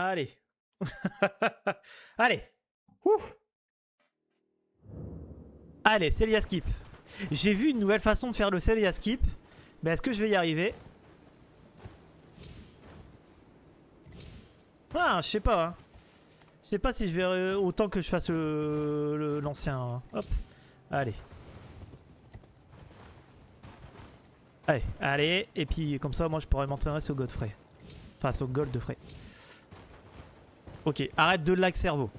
Allez. Allez. Ouf. Allez, Celia Skip. J'ai vu une nouvelle façon de faire le Celia Skip. Mais est-ce que je vais y arriver? Ah, je sais pas. Hein. Je sais pas si je vais autant que je fasse l'ancien. Hein. Hop. Allez. Allez, allez. Et puis comme ça, moi, je pourrais m'entraîner sur Godfrey. Enfin, sur Goldfrey. Ok, arrête de lag cerveau.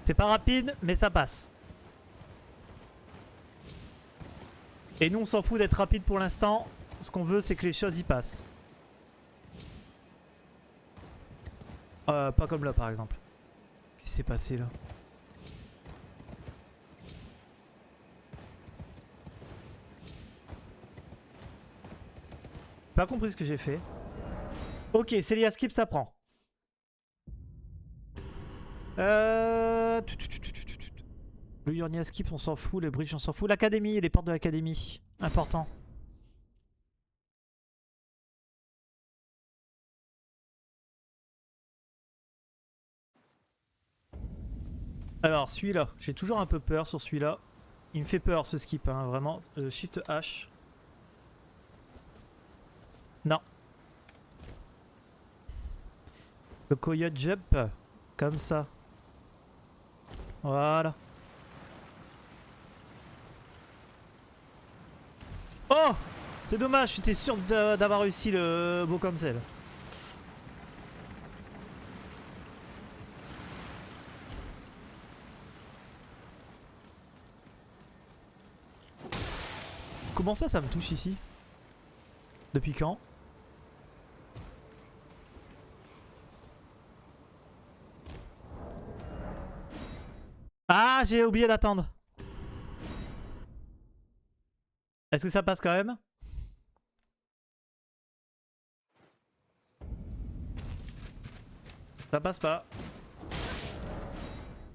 C'est pas rapide, mais ça passe. Et nous, on s'en fout d'être rapide pour l'instant. Ce qu'on veut, c'est que les choses y passent. Pas comme là, par exemple. Qu'est-ce qui s'est passé là? Pas compris ce que j'ai fait. Ok, Celia Skip, ça prend. Le Urnia Skip, on s'en fout. Le Bridge, on s'en fout. L'académie, les portes de l'académie. Important. Alors, celui-là. J'ai toujours un peu peur sur celui-là. Il me fait peur, ce skip, hein, vraiment. Shift H. Non. Le Coyote Jump. Comme ça. Voilà. Oh! C'est dommage, j'étais sûr d'avoir réussi le beau cancel. Comment ça me touche ici? Depuis quand? Ah, j'ai oublié d'attendre. Est-ce que ça passe quand même? Ça passe pas.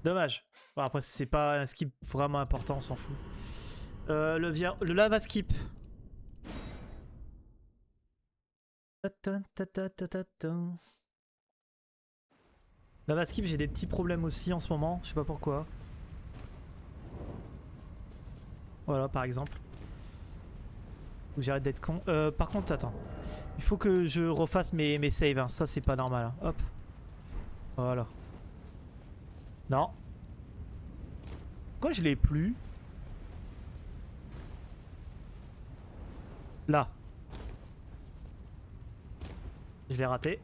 Dommage. Bon, après, c'est pas un skip vraiment important, on s'en fout. Le lava skip. Lava skip, j'ai des petits problèmes aussi en ce moment. Je sais pas pourquoi. Voilà, par exemple. Ou j'arrête d'être con. Par contre, attends. Il faut que je refasse mes saves. Hein. Ça, c'est pas normal. Hein. Hop. Voilà. Non. Pourquoi je l'ai plus? Là. Je l'ai raté.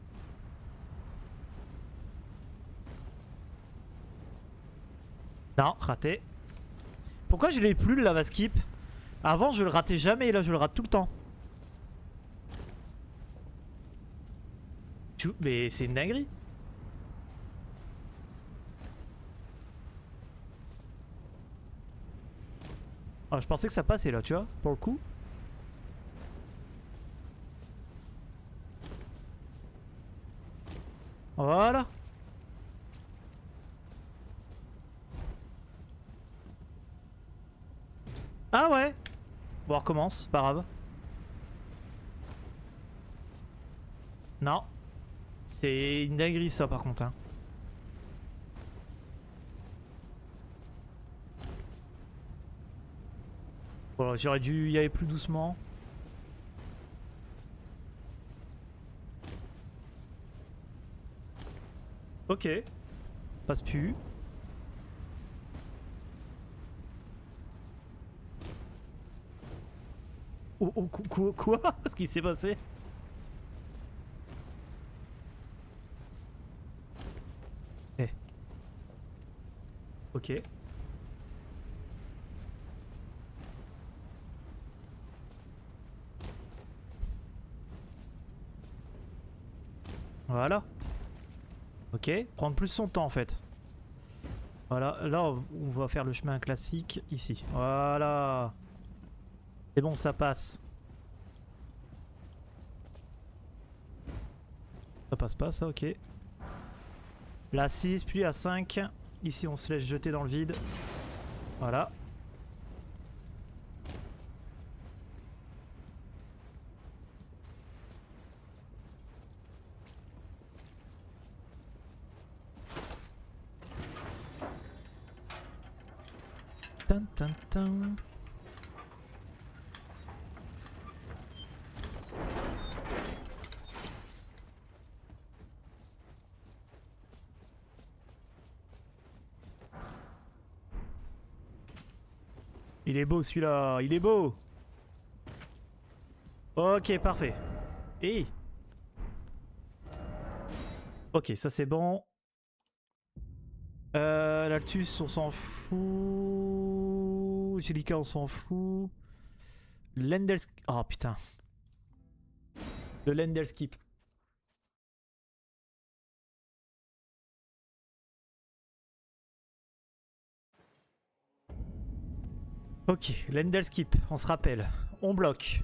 Non, raté. Pourquoi je l'ai plus le lava skip? Avant, je le ratais jamais et là, je le rate tout le temps. Mais c'est une dinguerie. Ah, je pensais que ça passait là, tu vois, pour le coup. Voilà. Ah ouais. Bon, on recommence, pas grave. Non. C'est une dinguerie ça par contre. Hein. Bon, j'aurais dû y aller plus doucement. Ok. Passe plus. Oh, oh, quoi? Qu'est-ce qui s'est passé? Eh. Ok. Voilà. Ok. Prendre plus son temps en fait. Voilà. Là, on va faire le chemin classique ici. Voilà. C'est bon, ça passe. Ça passe pas, ça, ok. Là, 6, puis à 5. Ici, on se laisse jeter dans le vide. Voilà. Tin, tin, tin. Il est beau celui-là, il est beau. Ok, parfait. Et ok, ça c'est bon. L'Altus, on s'en fout. Jellica, on s'en fout. Lendels... Oh putain. Le Lendel skip. Ok, Lendel skip, on se rappelle. On bloque.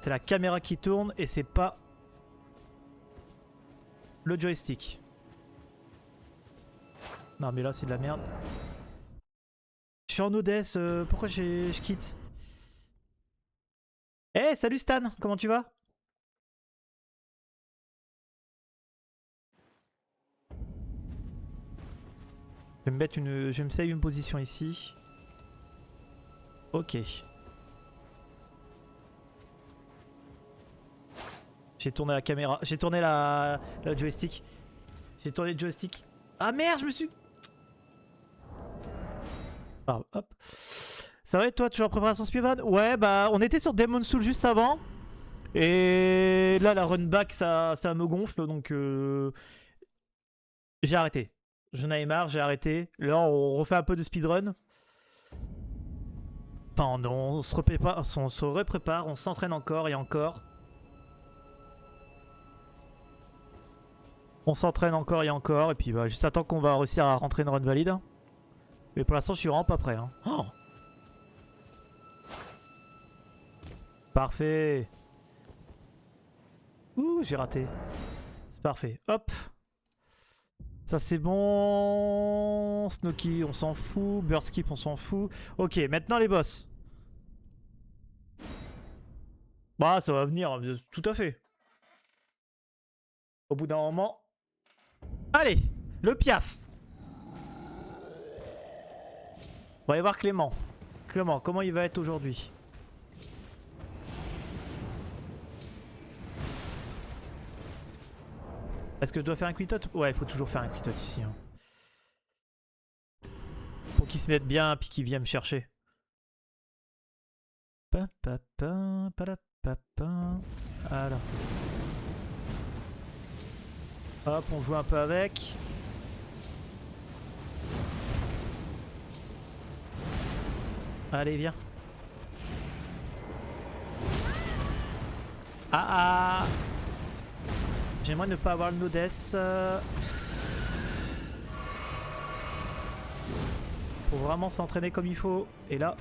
C'est la caméra qui tourne et c'est pas le joystick. Non mais là c'est de la merde. Je suis en ODS, pourquoi je quitte? Eh hey, salut Stan, comment tu vas? Je vais me mettre une... Je vais me save une position ici. Ok. J'ai tourné la caméra. J'ai tourné la joystick. J'ai tourné le joystick. Ah merde, je me suis... Ah, hop. Ça va et toi, toujours en préparation speedrun? Ouais, bah on était sur Demon's Souls juste avant. Et là, la run back, ça me gonfle, donc j'ai arrêté. J'en avais marre, j'ai arrêté. Là, on refait un peu de speedrun. Enfin, on se reprépare, on s'entraîne encore et encore. On s'entraîne encore et encore, et puis bah, juste attends qu'on va réussir à rentrer une run valide. Mais pour l'instant, je suis vraiment pas prêt. Hein. Oh, parfait. Ouh, j'ai raté. C'est parfait. Hop. Ça c'est bon. Snooki, on s'en fout. Burskip, on s'en fout. Ok, maintenant les boss. Bah, ça va venir, tout à fait. Au bout d'un moment. Allez, le piaf. On va aller voir Clément. Clément, comment il va être aujourd'hui? Est-ce que je dois faire un quitot? Ouais, il faut toujours faire un quitot ici. Hein. Pour qu'il se mette bien, puis qu'il vienne me chercher. Alors. Hop, on joue un peu avec. Allez, viens. Ah ah. J'aimerais ne pas avoir le Nodes. Faut vraiment s'entraîner comme il faut. Et là...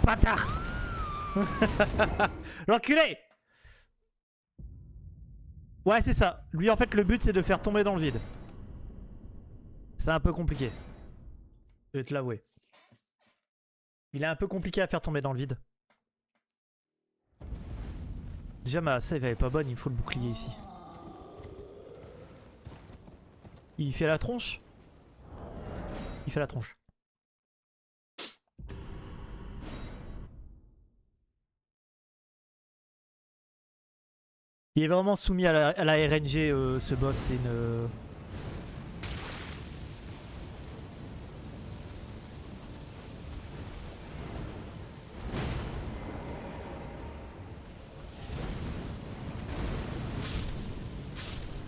Bâtard. L'enculé. Ouais, c'est ça. Lui, en fait, le but, c'est de le faire tomber dans le vide. C'est un peu compliqué. Je vais te l'avouer. Il est un peu compliqué à faire tomber dans le vide. Déjà, ma save elle est pas bonne. Il me faut le bouclier ici. Il fait la tronche. Il fait la tronche. Il est vraiment soumis à la RNG, ce boss. C'est une...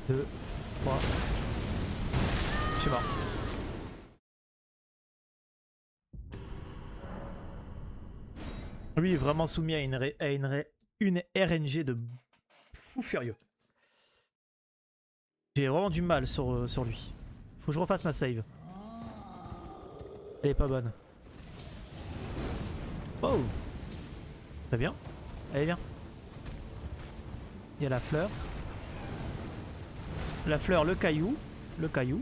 Deux, trois. Je suis mort. Lui est vraiment soumis à une RNG de fou furieux. J'ai vraiment du mal sur lui. Faut que je refasse ma save. Elle est pas bonne. Oh. Très bien. Allez, viens. Il y a la fleur. La fleur, le caillou. Le caillou.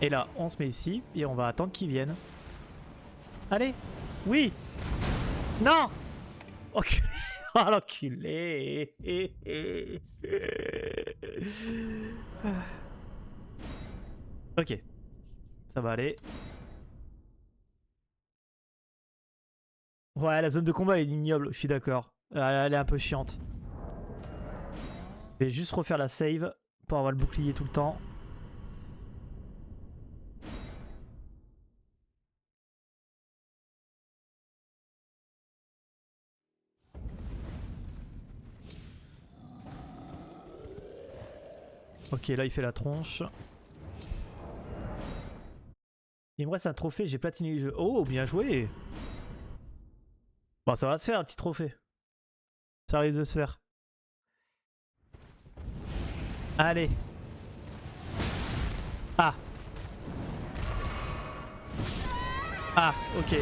Et là, on se met ici et on va attendre qu'ils viennent. Allez. Oui. Non. Ok. Oh l'enculé. Ok. Ça va aller. Ouais, la zone de combat est ignoble, je suis d'accord. Elle est un peu chiante. Je vais juste refaire la save pour avoir le bouclier tout le temps. Ok, là il fait la tronche. Il me reste un trophée, j'ai platiné le jeu. Oh, bien joué. Bon, ça va se faire, un petit trophée. Ça risque de se faire. Allez. Ah. Ah, ok.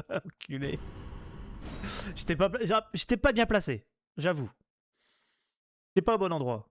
Enculé. J'étais pas bien placé, j'avoue. J'étais pas au bon endroit.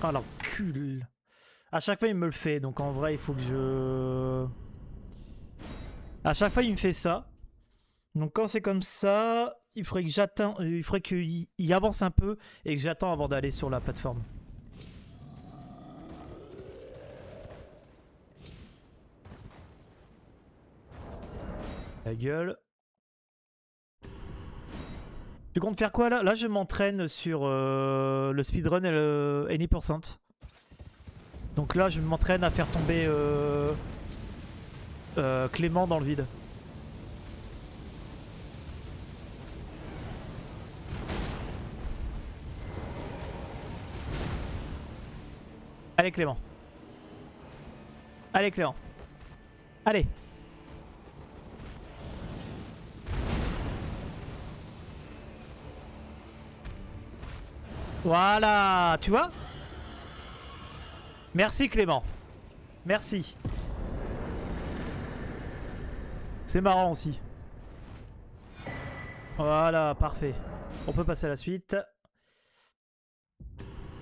Oh l'encul. À chaque fois il me le fait, donc en vrai il faut que je... À chaque fois il me fait ça. Donc quand c'est comme ça, il faudrait que j'attends, il faudrait qu'il avance un peu et que j'attends avant d'aller sur la plateforme. La gueule. Tu comptes faire quoi là? Là je m'entraîne sur le speedrun et le Any%. Donc là je m'entraîne à faire tomber Clément dans le vide. Allez Clément. Allez Clément. Allez. Voilà, tu vois? Merci Clément. Merci. C'est marrant aussi. Voilà, parfait. On peut passer à la suite.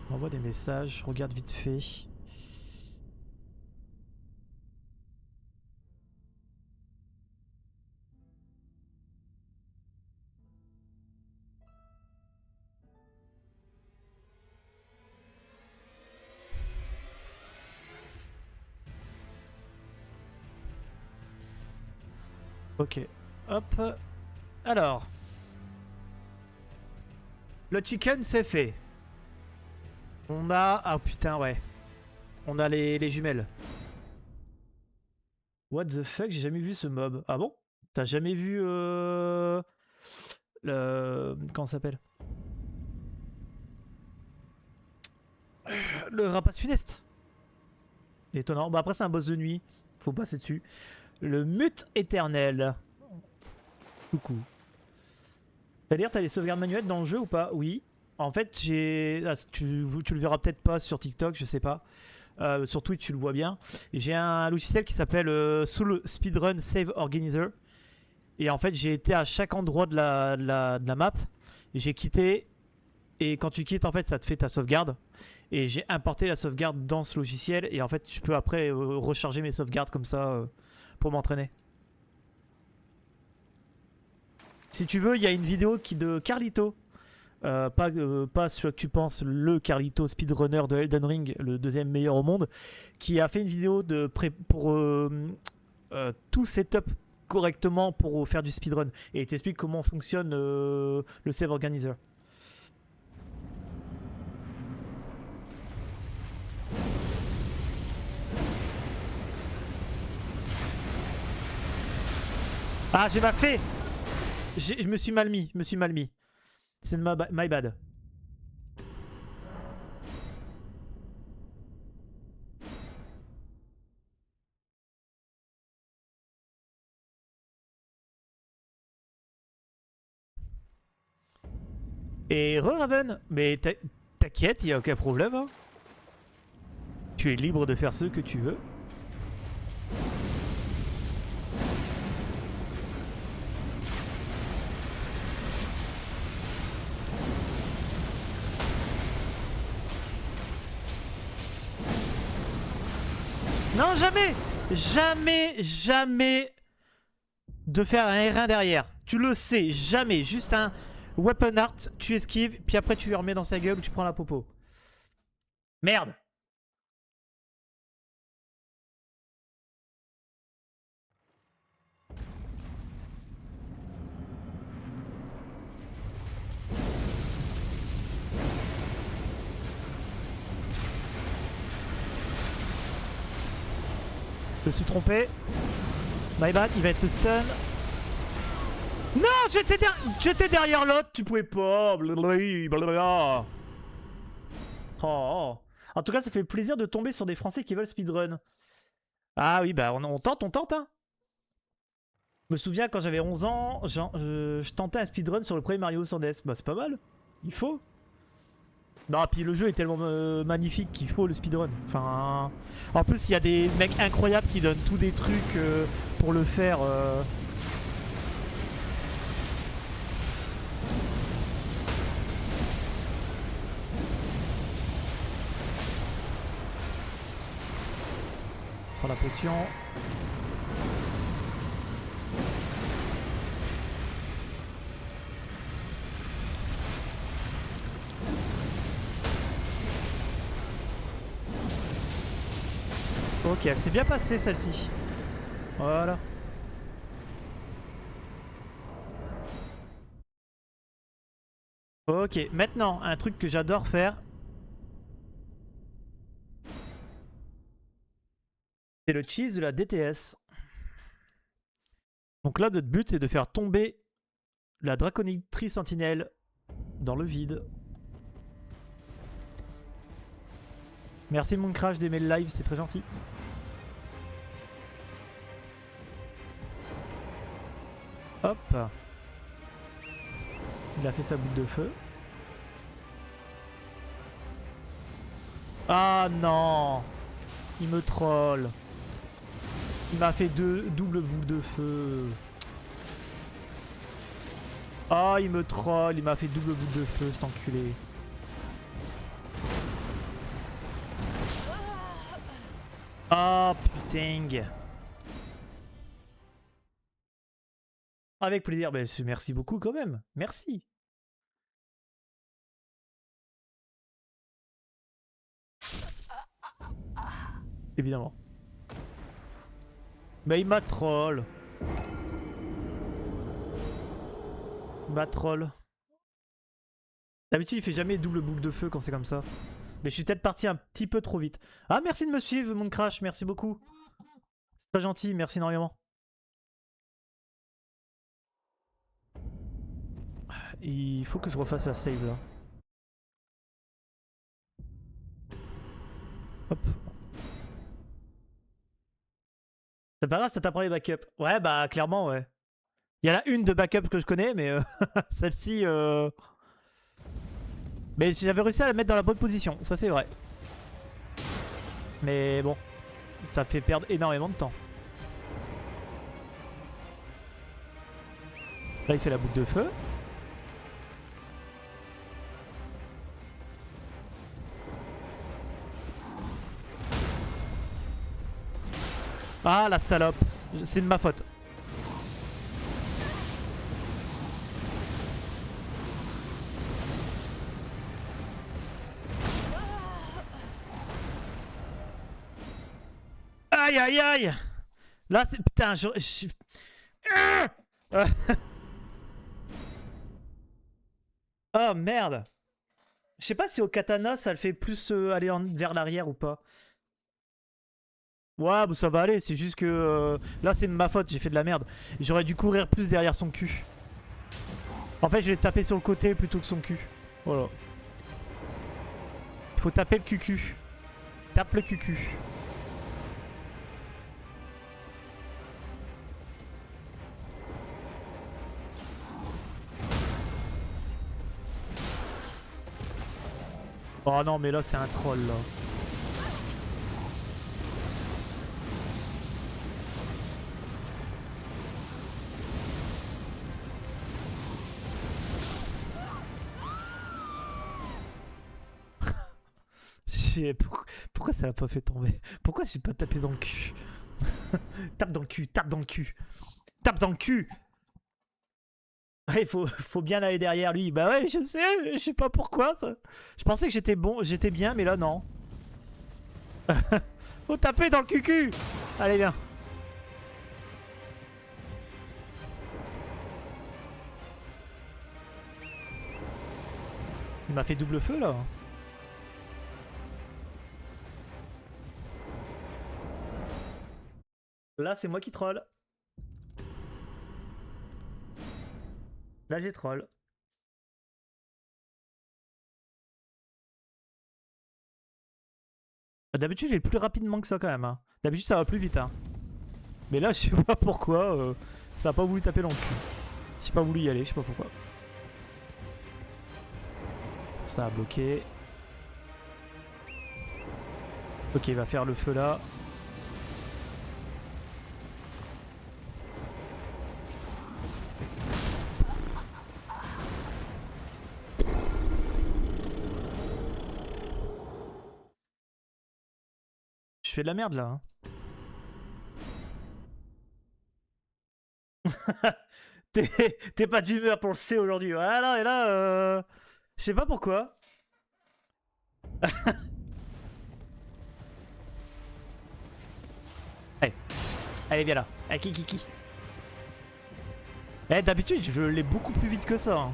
On envoie des messages, je regarde vite fait. Ok. Hop. Alors. Le chicken, c'est fait. On a... Ah putain, ouais. On a les jumelles. What the fuck, j'ai jamais vu ce mob. Ah bon? T'as jamais vu... Le... Comment ça s'appelle? Le rapace funeste. Étonnant. Bah après, c'est un boss de nuit. Faut passer dessus. Le mute éternel. Coucou. C'est-à-dire, t'as les sauvegardes manuelles dans le jeu ou pas? Oui. En fait, j'ai... Ah, tu le verras peut-être pas sur TikTok, je sais pas. Sur Twitch, tu le vois bien. J'ai un logiciel qui s'appelle Soul Speedrun Save Organizer. Et en fait, j'ai été à chaque endroit de la map. J'ai quitté. Et quand tu quittes, en fait, ça te fait ta sauvegarde. Et j'ai importé la sauvegarde dans ce logiciel. Et en fait, je peux après recharger mes sauvegardes comme ça pour m'entraîner. Si tu veux, il y a une vidéo de Carlito. Pas celui que tu penses, le Carlito speedrunner de Elden Ring, le deuxième meilleur au monde, qui a fait une vidéo pour tout setup correctement pour faire du speedrun. Et il t'explique comment fonctionne le save organizer. Ah, j'ai mal fait. Je me suis mal mis, C'est my bad. Et Raven, mais t'inquiète, y a aucun problème. Hein. Tu es libre de faire ce que tu veux. Non, jamais! Jamais, jamais de faire un R1 derrière. Tu le sais, jamais. Juste un weapon art, tu esquives, puis après tu lui remets dans sa gueule ou tu prends la popo. Merde! Je me suis trompé. My bad, il va être stun. Non, j'étais derrière l'autre, tu pouvais pas. Blablabla. Oh. En tout cas, ça fait plaisir de tomber sur des Français qui veulent speedrun. Ah oui, bah on tente, hein. Je me souviens quand j'avais 11 ans, je tentais un speedrun sur le premier Mario sur NES. Bah c'est pas mal, il faut. Non, puis le jeu est tellement magnifique qu'il faut le speedrun. Enfin, en plus, il y a des mecs incroyables qui donnent tous des trucs pour le faire. Prends la potion. Ok, elle s'est bien passée celle-ci. Voilà. Ok, maintenant, un truc que j'adore faire. C'est le cheese de la DTS. Donc là, notre but, c'est de faire tomber la Draconitrice Sentinelle dans le vide. Merci Mooncrash d'aimer le live, c'est très gentil. Hop. Il a fait sa boule de feu. Ah non! Il me troll. Il m'a fait deux doubles boules de feu. Ah, il me troll. Il m'a fait double boule de feu, cet enculé. Ah, putain. Avec plaisir. Ben, merci beaucoup quand même. Merci. Évidemment. Mais il m'a troll. Il m'a troll. D'habitude, il fait jamais double boucle de feu quand c'est comme ça. Mais je suis peut-être parti un petit peu trop vite. Ah, merci de me suivre, mon crash. Merci beaucoup. C'est très gentil. Merci énormément. Il faut que je refasse la save là. Hop. C'est pas grave, ça t'apprend les backups. Ouais, bah clairement, ouais. Il y en a une de backup que je connais, mais celle-ci... Mais j'avais réussi à la mettre dans la bonne position, ça c'est vrai. Mais bon, ça fait perdre énormément de temps. Là, il fait la boucle de feu. Ah, la salope. C'est de ma faute. Aïe, aïe, aïe. Là, c'est... Putain, Oh, merde. Je sais pas si au katana, ça le fait plus aller vers l'arrière ou pas. Ouais, bah ça va aller, c'est juste que... là, c'est de ma faute, j'ai fait de la merde. J'aurais dû courir plus derrière son cul. En fait, je l'ai tapé sur le côté plutôt que son cul. Voilà. Il faut taper le cucu. Tape le cucu. Oh non, mais là, c'est un troll, là. Pourquoi ça l'a pas fait tomber? Pourquoi j'ai pas tapé dans le cul? Tape dans le cul, tape dans le cul. Tape dans le cul. Ouais, faut bien aller derrière lui. Bah ouais, je sais, je sais pas pourquoi. Ça. Je pensais que j'étais bon, j'étais bien, mais là non. Faut taper dans le cucu. Allez, viens. Il m'a fait double feu là. Là, c'est moi qui troll. Là, j'ai troll. D'habitude, j'ai plus rapidement que ça quand même. Hein. D'habitude, ça va plus vite. Hein. Mais là, je sais pas pourquoi. Ça a pas voulu taper dans le cul. J'ai pas voulu y aller, je sais pas pourquoi. Ça a bloqué. Ok, il va faire le feu là. Je fais de la merde là. Hein. T'es pas d'humeur pour le C aujourd'hui. Voilà, et là, je sais pas pourquoi. Allez, allez, viens là. Allez, kiki. Eh, d'habitude, je l'ai beaucoup plus vite que ça. Hein.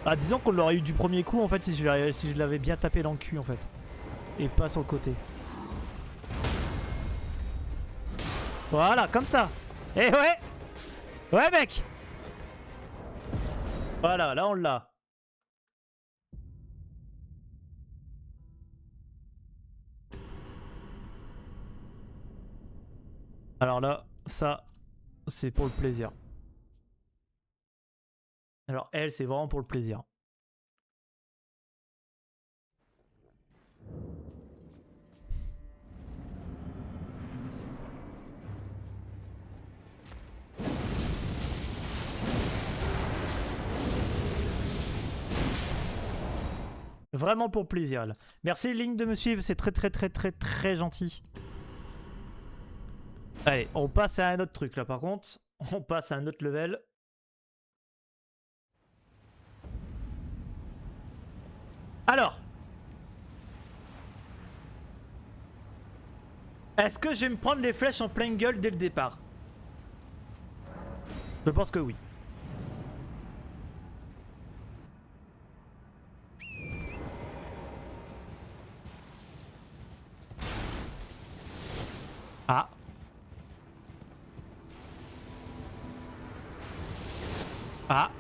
Ah, disons qu'on l'aurait eu du premier coup en fait si je l'avais bien tapé dans le cul en fait. Et pas sur le côté. Voilà, comme ça. Eh ouais. Ouais mec. Voilà, là on l'a. Alors là, ça, c'est pour le plaisir. Alors elle, c'est vraiment pour le plaisir. Vraiment pour le plaisir. Là. Merci Link de me suivre, c'est très gentil. Allez, on passe à un autre truc là par contre. On passe à un autre level. Alors. Est-ce que je vais me prendre les flèches en pleine gueule dès le départ? Je pense que oui. Ah. Ah.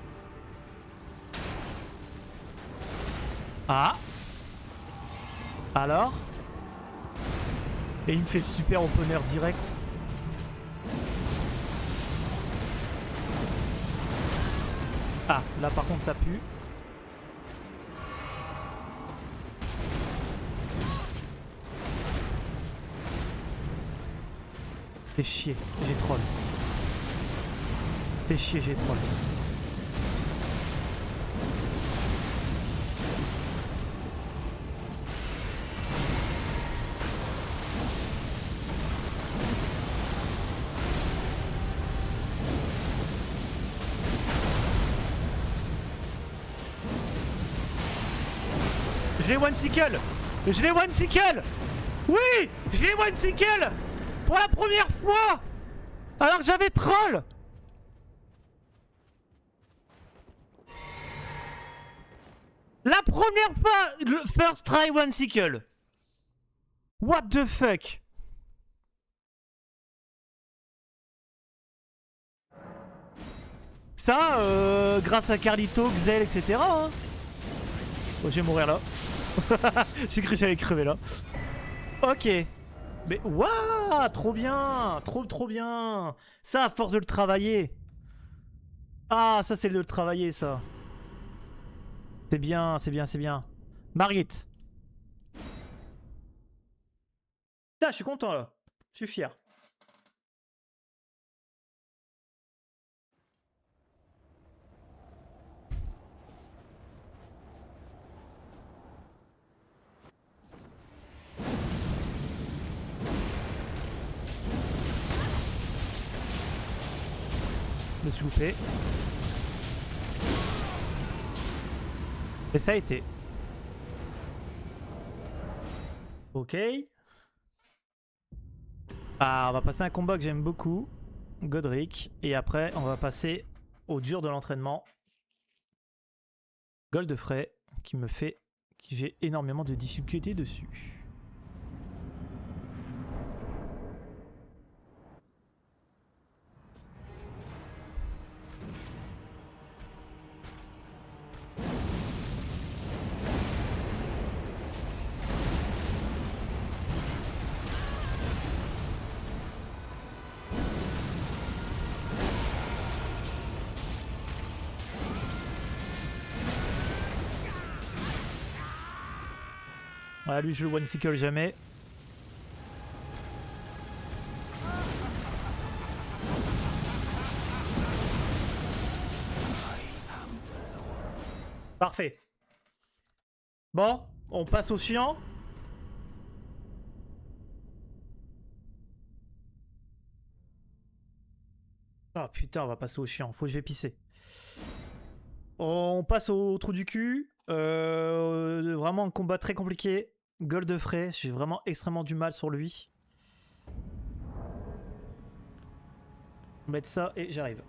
Ah. Alors? Et il me fait le super opener direct. Ah, là par contre ça pue. Fais chier, j'ai troll. Fais chier, j'ai troll. Je l'ai one-sickle. Je l'ai one-sickle. Oui, je l'ai one-sickle. Pour la première fois. Alors que j'avais troll. La première fois, le first try one-sickle. What the fuck. Ça, grâce à Carlito, Xel, etc. Hein. Oh, je vais mourir là. J'ai cru que j'allais crever là. Ok. Mais waouh, trop bien. Trop bien. Ça, à force de le travailler. Ah, ça c'est de le travailler ça. C'est bien, c'est bien, c'est bien. Margit. Putain, je suis content là. Je suis fier. Je me suis loupé. Et ça a été. Ok. Ah, on va passer à un combat que j'aime beaucoup. Godric. Et après, on va passer au dur de l'entraînement. Goldfrey, qui me fait... qui j'ai énormément de difficultés dessus. Voilà, lui je le one sickle jamais. Parfait. Bon, on passe au chiant. Ah putain, on va passer au chiant. Faut que je vais pisser. On passe au trou du cul. Vraiment un combat très compliqué. Goldfrey, j'ai vraiment extrêmement du mal sur lui. On va mettre ça et j'arrive.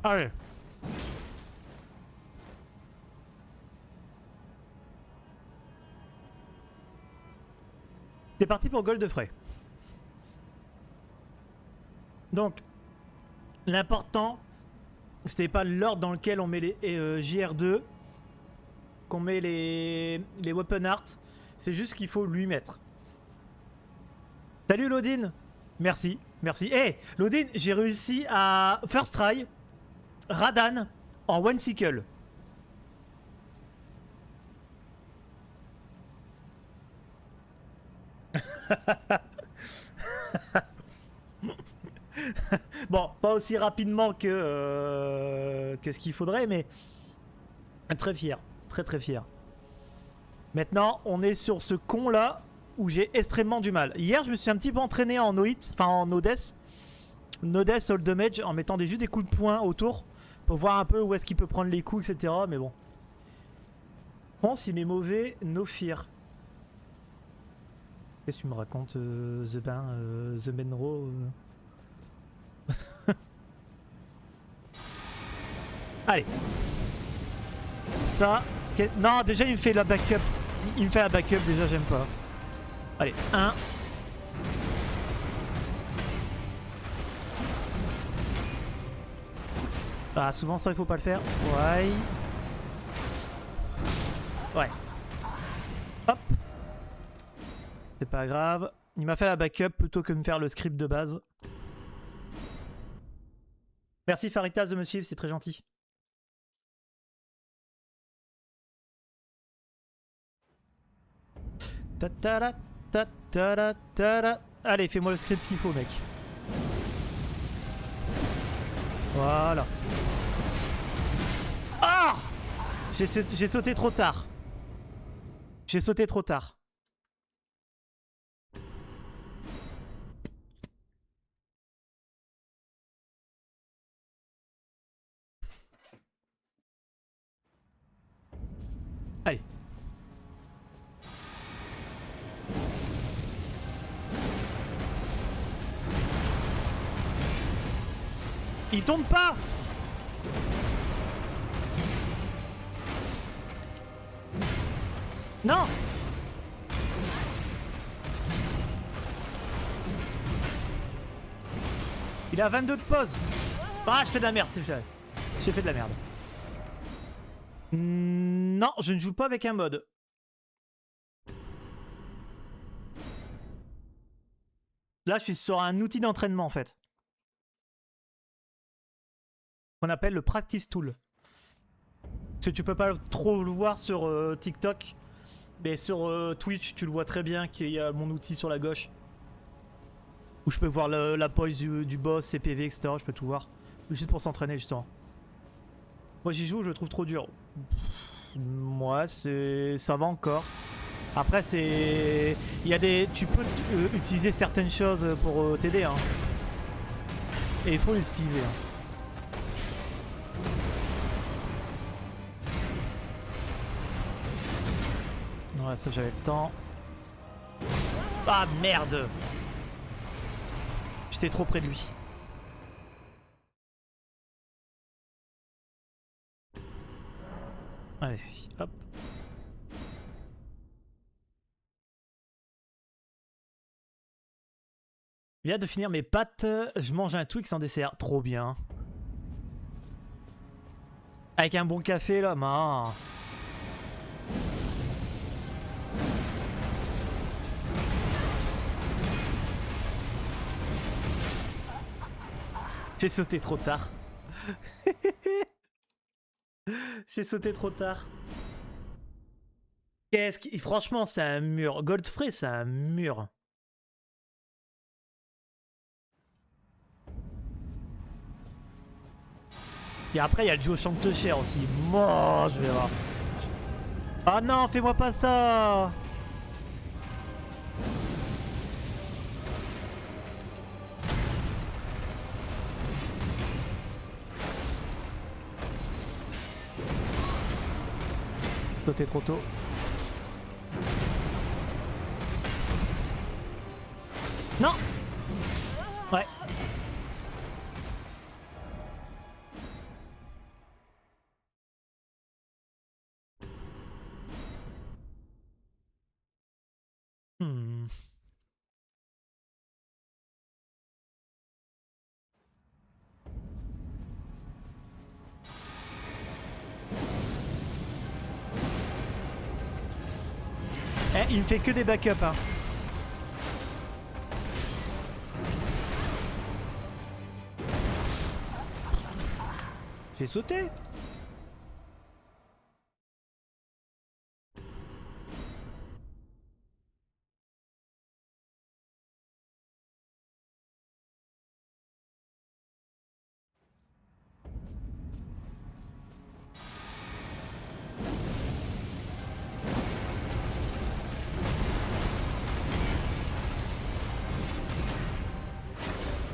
Allez. C'est parti pour Goldfrey. Donc, l'important, c'était pas l'ordre dans lequel on met les JR2, qu'on met les weapon art, c'est juste qu'il faut lui mettre. Salut Lodin. Merci, merci. Hey, Lodin, j'ai réussi à first try Radan en one sickle. Bon, pas aussi rapidement que ce qu'il faudrait, mais très fier, très très fier. Maintenant, on est sur ce con là où j'ai extrêmement du mal. Hier, je me suis un petit peu entraîné en no-hit, enfin en no-death. No-death, all damage, en mettant juste des coups de poing autour pour voir un peu où est-ce qu'il peut prendre les coups, etc. Mais bon. Je pense qu'il est mauvais, no fear. Qu'est-ce que tu me racontes, The Menro Allez. Ça. Non, déjà, il me fait la backup. Il me fait la backup, déjà, j'aime pas. Allez, 1. Ah, souvent, ça, il faut pas le faire. Ouais. Ouais. Hop. C'est pas grave. Il m'a fait la backup plutôt que de me faire le script de base. Merci Faritas de me suivre, c'est très gentil. Ta-ta-ra, ta-ta-ra, ta-ra. Allez, fais-moi le script qu'il faut, mec. Voilà. Ah! J'ai sauté trop tard. J'ai sauté trop tard. Allez. Il tombe pas! Non! Il a 22 de pause. Ah, je fais de la merde. J'ai fait de la merde. Non, je ne joue pas avec un mode. Là, je suis sur un outil d'entraînement, en fait. Qu'on appelle le Practice Tool. Parce que tu peux pas trop le voir sur TikTok. Mais sur Twitch, tu le vois très bien qu'il y a mon outil sur la gauche. Où je peux voir la pose du boss, ses PV, etc. Je peux tout voir. Juste pour s'entraîner, justement. Moi, j'y joue, je le trouve trop dur. Moi, ça va encore. Après, c'est... Il y a des... Tu peux utiliser certaines choses pour t'aider. Hein. Et il faut les utiliser. Hein. Ouais, ça j'avais le temps. Ah merde! J'étais trop près de lui. Allez, hop. Je viens de finir mes pâtes. Je mange un Twix en dessert. Trop bien. Avec un bon café là, man. J'ai sauté trop tard. J'ai sauté trop tard. Qu'est-ce qui... Franchement, c'est un mur. Godfrey, c'est un mur. Et après, il y a le duo Chantecher aussi. Moi, je vais voir. Ah non, fais-moi pas ça. Sauter trop tôt. Non. Ouais. Hmm. Eh, il me fait que des backups, hein. J'ai sauté.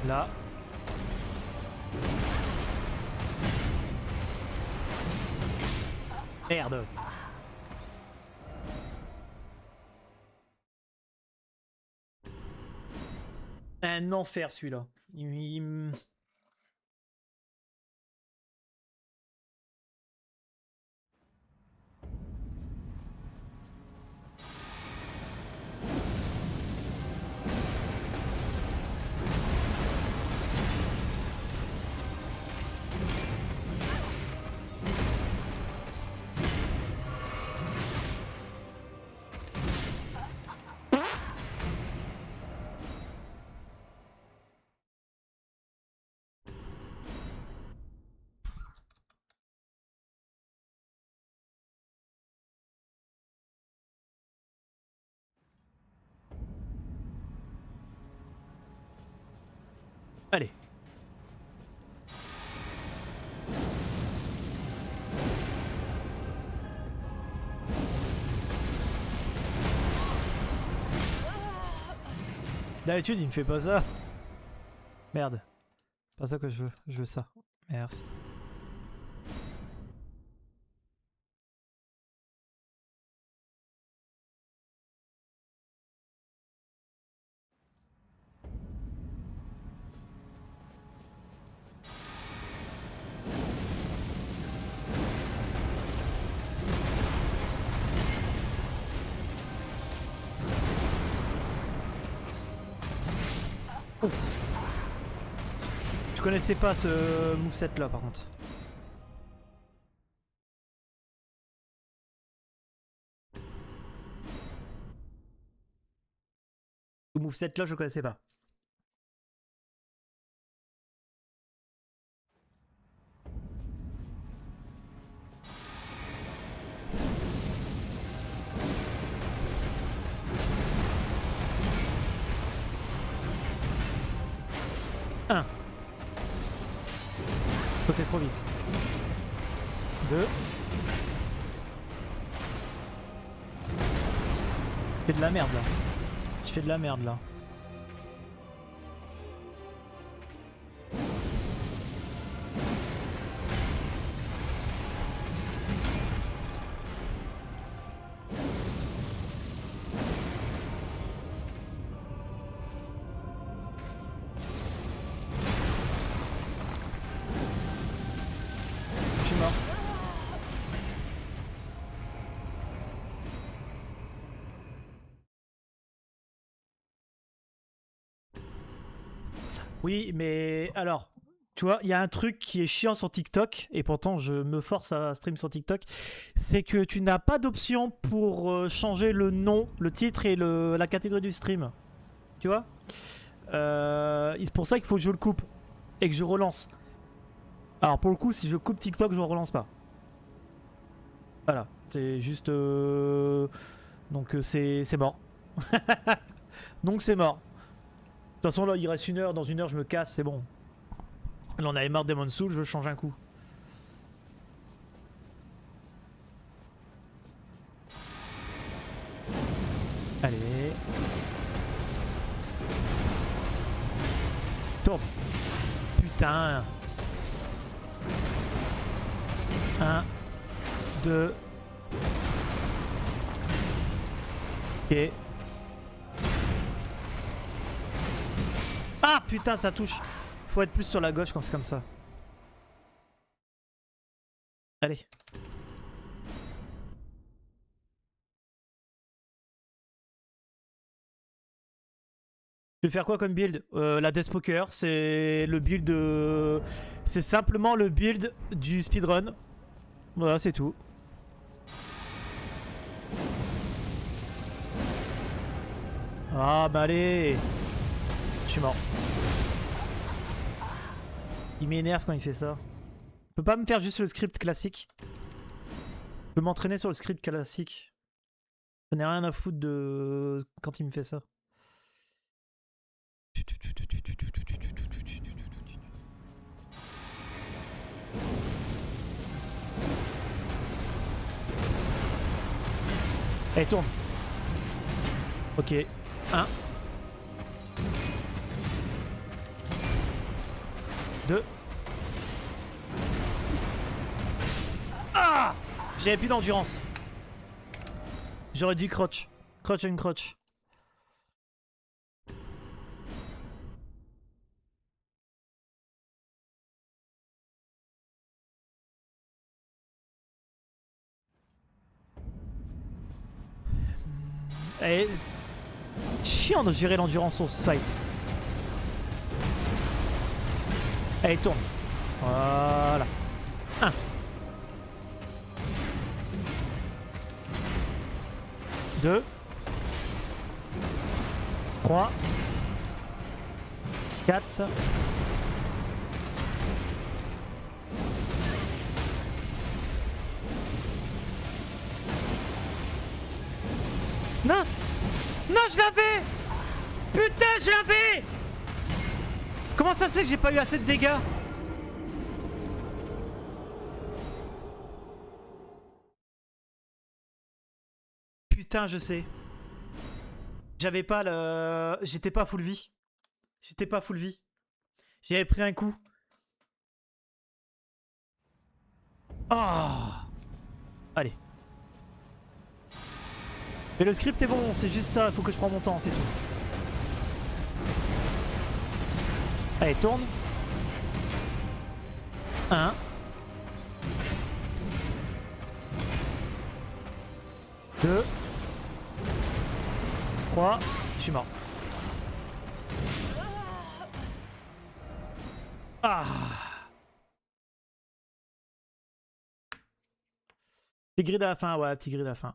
Là. Merde. Un enfer celui-là. Allez. D'habitude, il me fait pas ça. Merde. Pas ça que je veux. Je veux ça. Merci. Je connaissais pas ce moveset là par contre. Ce moveset là je connaissais pas. Un. Sauter trop vite. 2. Je fais de la merde là. Je fais de la merde là. Je suis mort. Oui, mais alors, tu vois, il y a un truc qui est chiant sur TikTok, et pourtant je me force à stream sur TikTok, c'est que tu n'as pas d'option pour changer le nom, le titre et la catégorie du stream. Tu vois, c'est pour ça qu'il faut que je le coupe et que je relance. Alors pour le coup, si je coupe TikTok, je ne relance pas. Voilà, c'est juste... Donc c'est mort. Donc c'est mort. De toute façon là il reste 1 heure, dans 1 heure je me casse, c'est bon. Là on avait marre de Demon's Souls, je change un coup. Allez. Tourne. Putain. 1, 2. Ok. Ah putain, ça touche. Faut être plus sur la gauche quand c'est comme ça. Allez. Je vais faire quoi comme build? La Death Poker, c'est le build de... C'est simplement le build du speedrun. Voilà, c'est tout. Ah bah allez. Je suis mort. Il m'énerve quand il fait ça. Je peux pas me faire juste le script classique. Je peux m'entraîner sur le script classique. Je n'ai rien à foutre de... quand il me fait ça. Allez, tourne. Ok. 1. 2. Ah! J'avais plus d'endurance. J'aurais dû crotch. Crotch and crotch. Et... chiant de gérer l'endurance sur ce fight. Allez, tourne. Voilà. 1. 2. 3. 4. Non! Non, je l'avais! Putain, je l'avais! Comment ça se fait que j'ai pas eu assez de dégâts? Putain, je sais. J'avais pas le... J'étais pas full vie. J'étais pas full vie. J'avais pris un coup. Oh! Allez. Mais le script est bon, c'est juste ça, faut que je prenne mon temps, c'est tout. Allez, tourne. 1. 2. 3. Je suis mort. Ah! Petit grid à la fin, ouais, petit grid à la fin.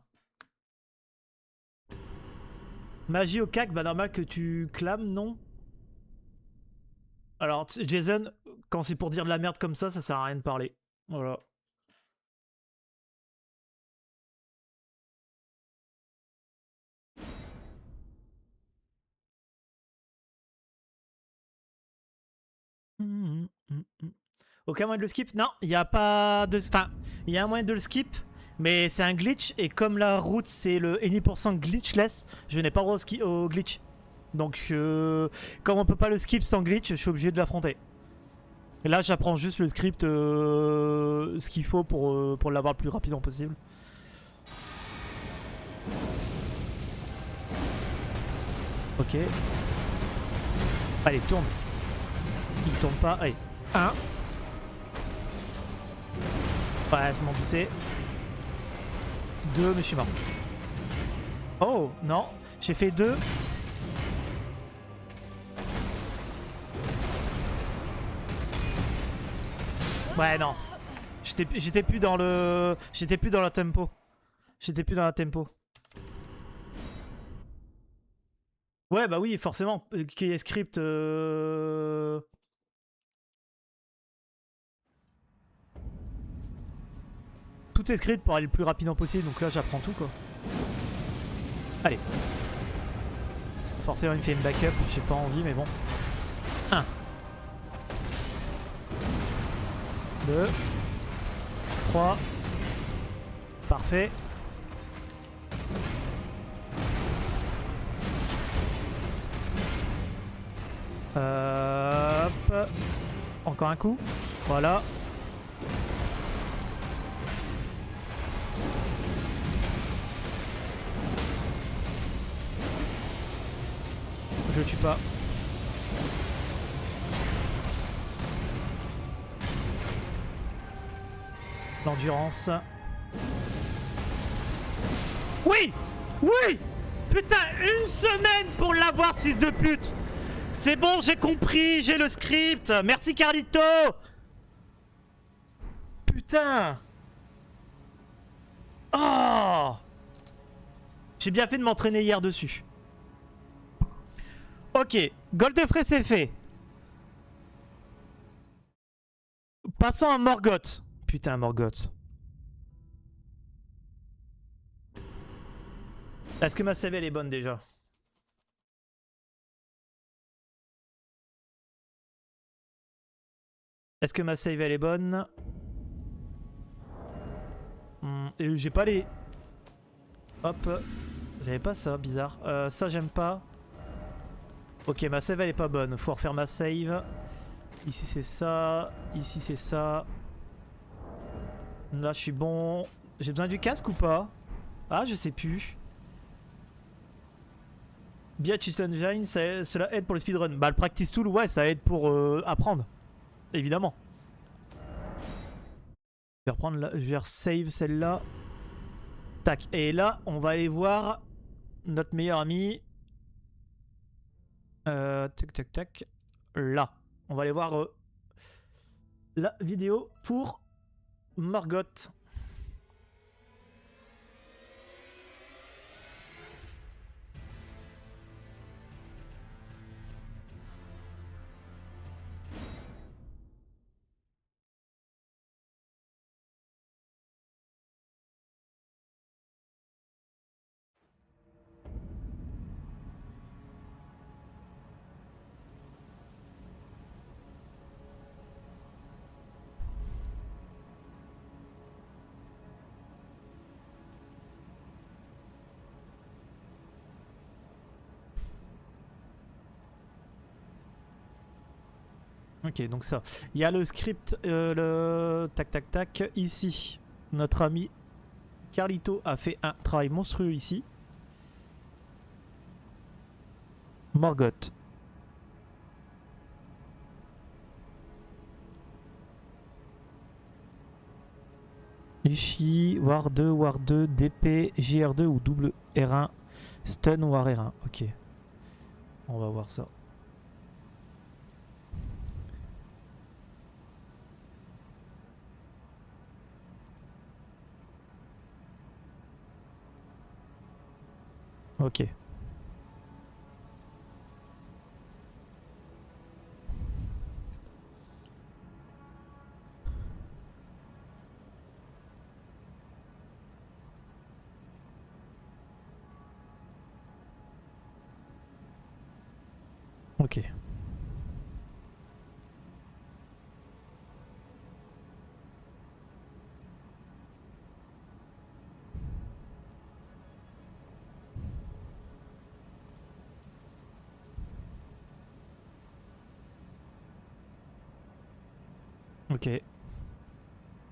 Magie au cac, bah normal que tu clames, non? Alors, Jason, quand c'est pour dire de la merde comme ça sert à rien de parler. Voilà. Aucun moyen de le skip? Non, il n'y a pas de... Enfin, il y a un moyen de le skip, mais c'est un glitch, et comme la route c'est le any% glitchless, je n'ai pas le droit au glitch. Donc, comme on peut pas le skip sans glitch, je suis obligé de l'affronter. Et là, j'apprends juste le script, ce qu'il faut pour l'avoir le plus rapidement possible. Ok. Allez, tourne. Il tourne pas. Allez. 1. Ouais, je m'en doutais. 2, mais je suis mort. Oh, non. J'ai fait 2. Ouais, non. J'étais plus dans le... J'étais plus dans la tempo. J'étais plus dans la tempo. Ouais, bah oui, forcément. Qui est script... Tout est script pour aller le plus rapidement possible, donc là j'apprends tout quoi. Allez. Forcément il me fait une backup, j'ai pas envie mais bon. 1. 2. 3. Parfait. Hop. Encore un coup. Voilà. Je le tue pas. L'endurance. Oui! Oui! Putain, une semaine pour l'avoir, fils de pute! C'est bon, j'ai compris, j'ai le script. Merci Carlito! Putain! Oh! J'ai bien fait de m'entraîner hier dessus. Ok, Goldefray c'est fait. Passons à Morgoth. Putain, Morgoth. Est-ce que ma save elle est bonne déjà? Est-ce que ma save elle est bonne? J'ai pas les... Hop. J'avais pas ça, bizarre. Ça j'aime pas. Ok, ma save elle est pas bonne. Faut refaire ma save. Ici c'est ça. Ici c'est ça. Là je suis bon. J'ai besoin du casque ou pas? Ah je sais plus. Bien Engine, cela aide pour le speedrun. Bah le practice tool ouais ça aide pour apprendre. Évidemment. Je vais reprendre je vais save celle-là. Tac. Et là on va aller voir notre meilleur ami. Tac tac tac. Là. On va aller voir la vidéo pour Margot. Ok, donc ça. Il y a le script, le tac tac tac, ici. Notre ami Carlito a fait un travail monstrueux ici. Margot. Ishi, War 2, War 2, DP, JR2 ou double R1, Stun ou R1. Ok. On va voir ça. Ok. Ok. Ok.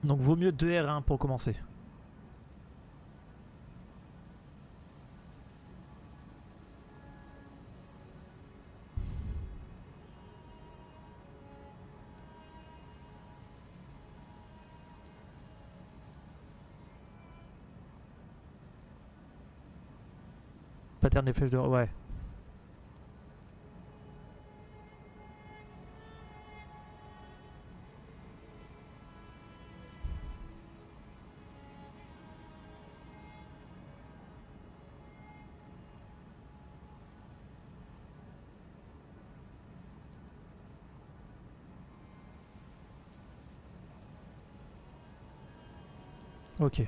Donc vaut mieux 2 R1 pour commencer. Pattern des flèches de... Ouais. Ok.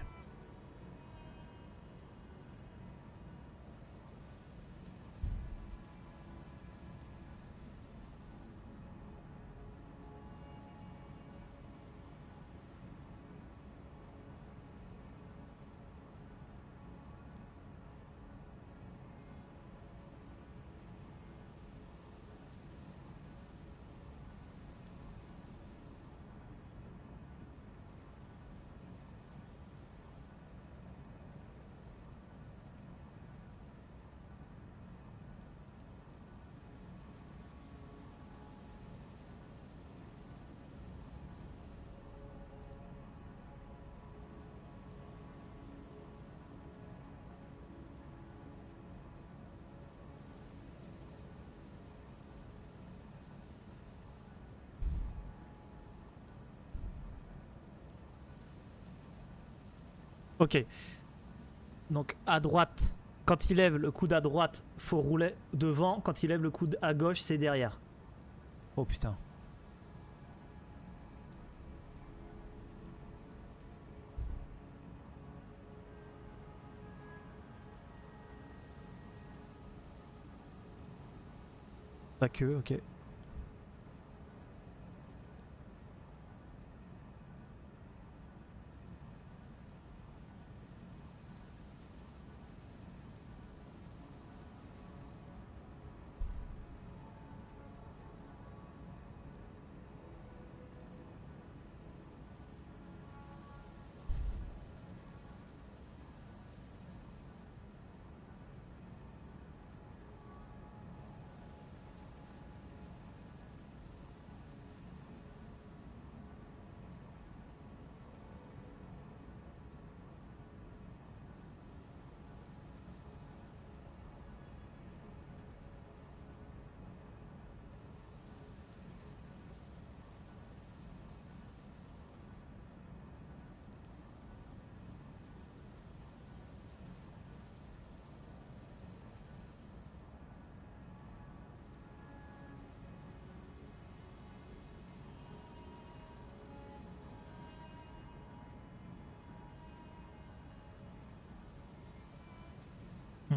Ok. Donc à droite, quand il lève le coude à droite, faut rouler devant. Quand il lève le coude à gauche, c'est derrière. Oh putain. Pas que, ok.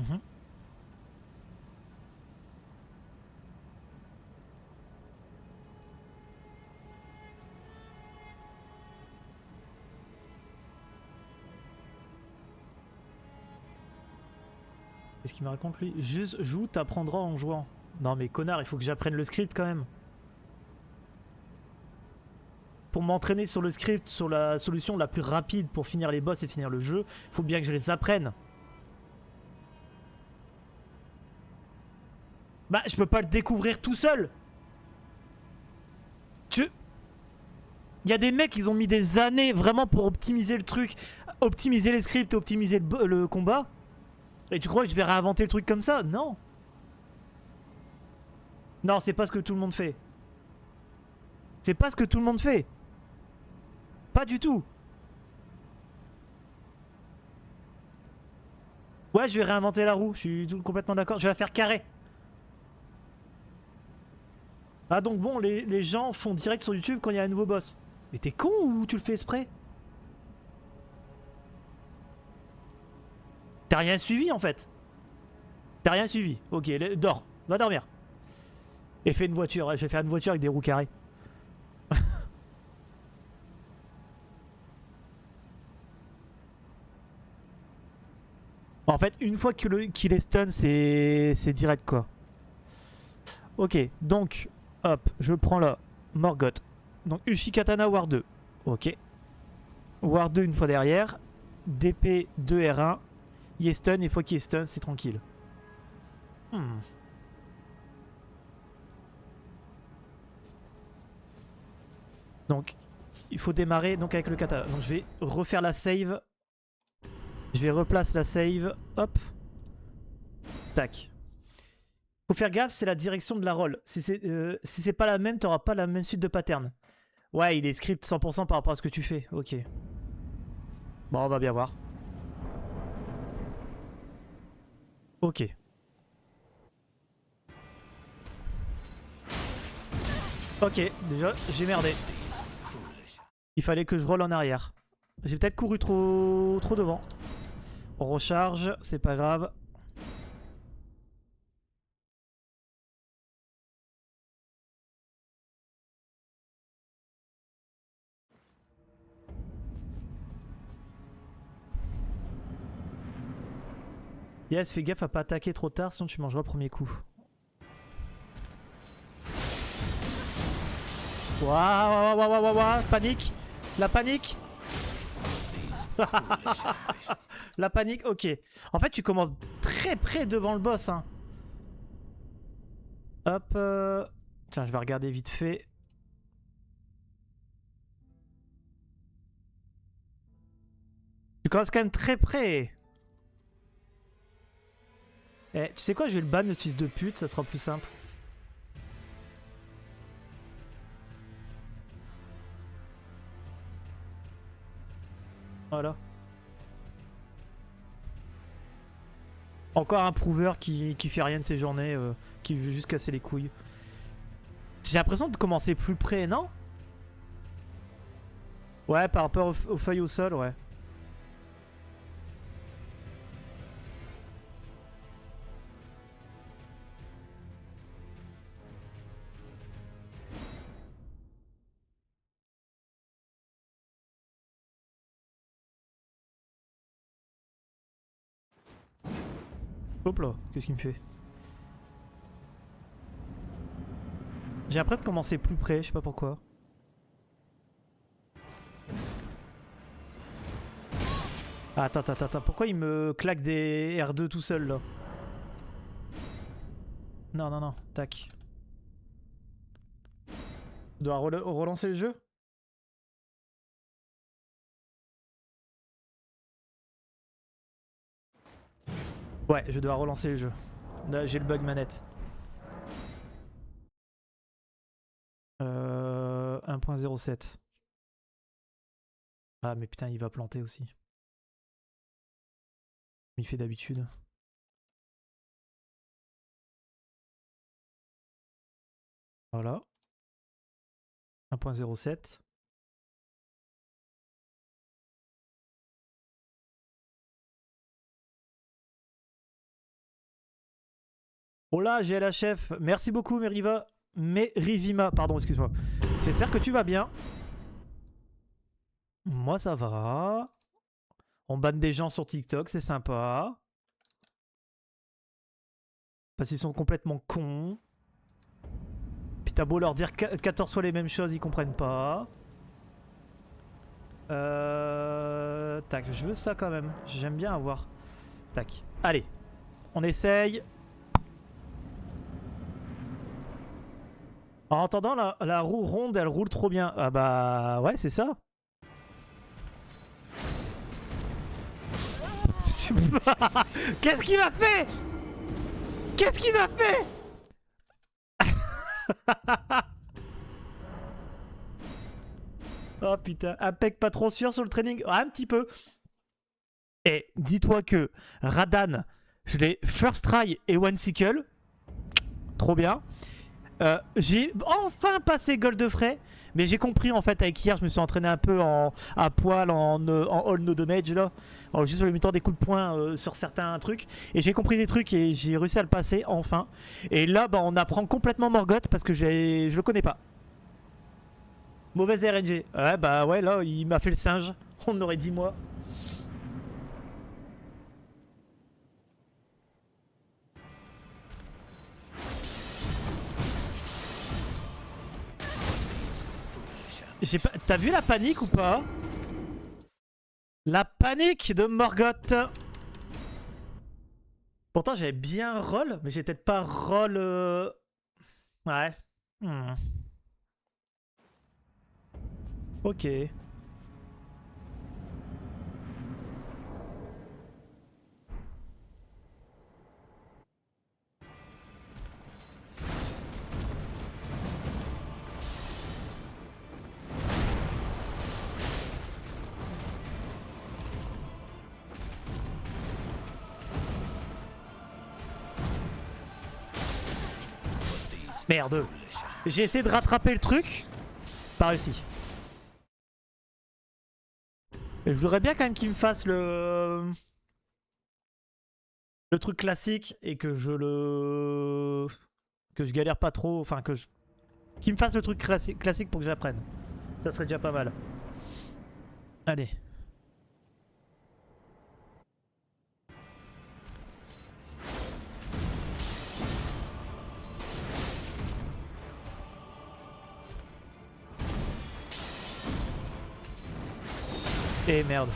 Mhm. Qu'est-ce qu'il me raconte lui? Juste joue, t'apprendras en jouant. Non mais connard, il faut que j'apprenne le script quand même. Pour m'entraîner sur le script, sur la solution la plus rapide pour finir les boss et finir le jeu, il faut bien que je les apprenne. Bah je peux pas le découvrir tout seul. Il y a des mecs, ils ont mis des années vraiment pour optimiser le truc, optimiser les scripts, optimiser le combat. Et tu crois que je vais réinventer le truc comme ça? Non. Non, c'est pas ce que tout le monde fait. C'est pas ce que tout le monde fait. Pas du tout. Ouais, je vais réinventer la roue, je suis complètement d'accord. Je vais la faire carrée. Ah donc bon, les gens font direct sur YouTube quand il y a un nouveau boss. Mais t'es con ou tu le fais exprès? T'as rien suivi en fait. T'as rien suivi. Ok, dors. Va dormir. Et fais une voiture. Je vais faire une voiture avec des roues carrées. En fait, une fois qu'il est stun, c'est direct quoi. Ok, donc, hop, je prends là. Morgoth. Donc Ushikatana War 2. Ok. War 2 une fois derrière. DP 2 R1. Il est stun, et une fois qu'il est stun, c'est tranquille. Hmm. Donc, il faut démarrer donc avec le katana. Donc je vais refaire la save. Je vais replacer la save. Hop. Tac. Faut faire gaffe, c'est la direction de la roll. Si c'est pas la même, t'auras pas la même suite de patterns. Ouais, il est script 100% par rapport à ce que tu fais. Ok. Bon, on va bien voir. Ok. Ok, déjà, j'ai merdé. Il fallait que je roll en arrière. J'ai peut-être couru trop devant. On recharge, c'est pas grave. Yes, fais gaffe à pas attaquer trop tard, sinon tu mangeras premier coup. Waouh, waouh, waouh, waouh, waouh, panique. La panique. La panique, ok. En fait, tu commences très près devant le boss. Hein. Hop. Tiens, je vais regarder vite fait. Tu commences quand même très près. Eh, tu sais quoi, je vais le ban, le fils de pute, ça sera plus simple. Voilà. Encore un prouveur qui fait rien de ses journées, qui veut juste casser les couilles. J'ai l'impression de commencer plus près, non? Ouais, par rapport aux feuilles au sol, ouais. Hop là, qu'est-ce qu'il me fait? J'ai l'impression de commencer plus près, je sais pas pourquoi. Attends, attends, attends, pourquoi il me claque des R2 tout seul là? Non, non, non, tac. Je dois relancer le jeu? Ouais, je dois relancer le jeu. Là, j'ai le bug manette. 1.07. Ah, mais putain, il va planter aussi. Il fait d'habitude. Voilà. 1.07. Oh là, GLHF. Merci beaucoup, Merivima. Pardon, excuse-moi. J'espère que tu vas bien. Moi, ça va. On banne des gens sur TikTok, c'est sympa. Parce qu'ils sont complètement cons. Puis t'as beau leur dire 14 fois les mêmes choses, ils comprennent pas. Tac, je veux ça quand même. J'aime bien avoir. Tac. Allez, on essaye. En entendant la roue ronde, elle roule trop bien. Ah bah ouais, c'est ça. Qu'est-ce qu'il m'a fait? Qu'est-ce qu'il m'a fait? Oh putain, Apec pas trop sûr sur le training. Un petit peu. Et dis-toi que Radan, je l'ai first try et one sickle. Trop bien. J'ai enfin passé Goldfray. Mais j'ai compris en fait avec hier, je me suis entraîné un peu à poil en all no damage là. Alors, juste en lui mettant des coups de poing sur certains trucs. Et j'ai compris des trucs et j'ai réussi à le passer enfin. Et là, bah, on apprend complètement Morgoth parce que je le connais pas. Mauvaise RNG. Ouais, bah ouais, là, il m'a fait le singe. On aurait dit moi. T'as vu la panique ou pas? La panique de Morgoth. Pourtant j'avais bien roll, mais j'ai peut-être pas roll... Ouais. Ok. Merde. J'ai essayé de rattraper le truc. Pas réussi. Et je voudrais bien quand même qu'il me fasse le truc classique et que je galère pas trop. Enfin, qu'il me fasse le truc classique pour que j'apprenne. Ça serait déjà pas mal. Allez. Et merde.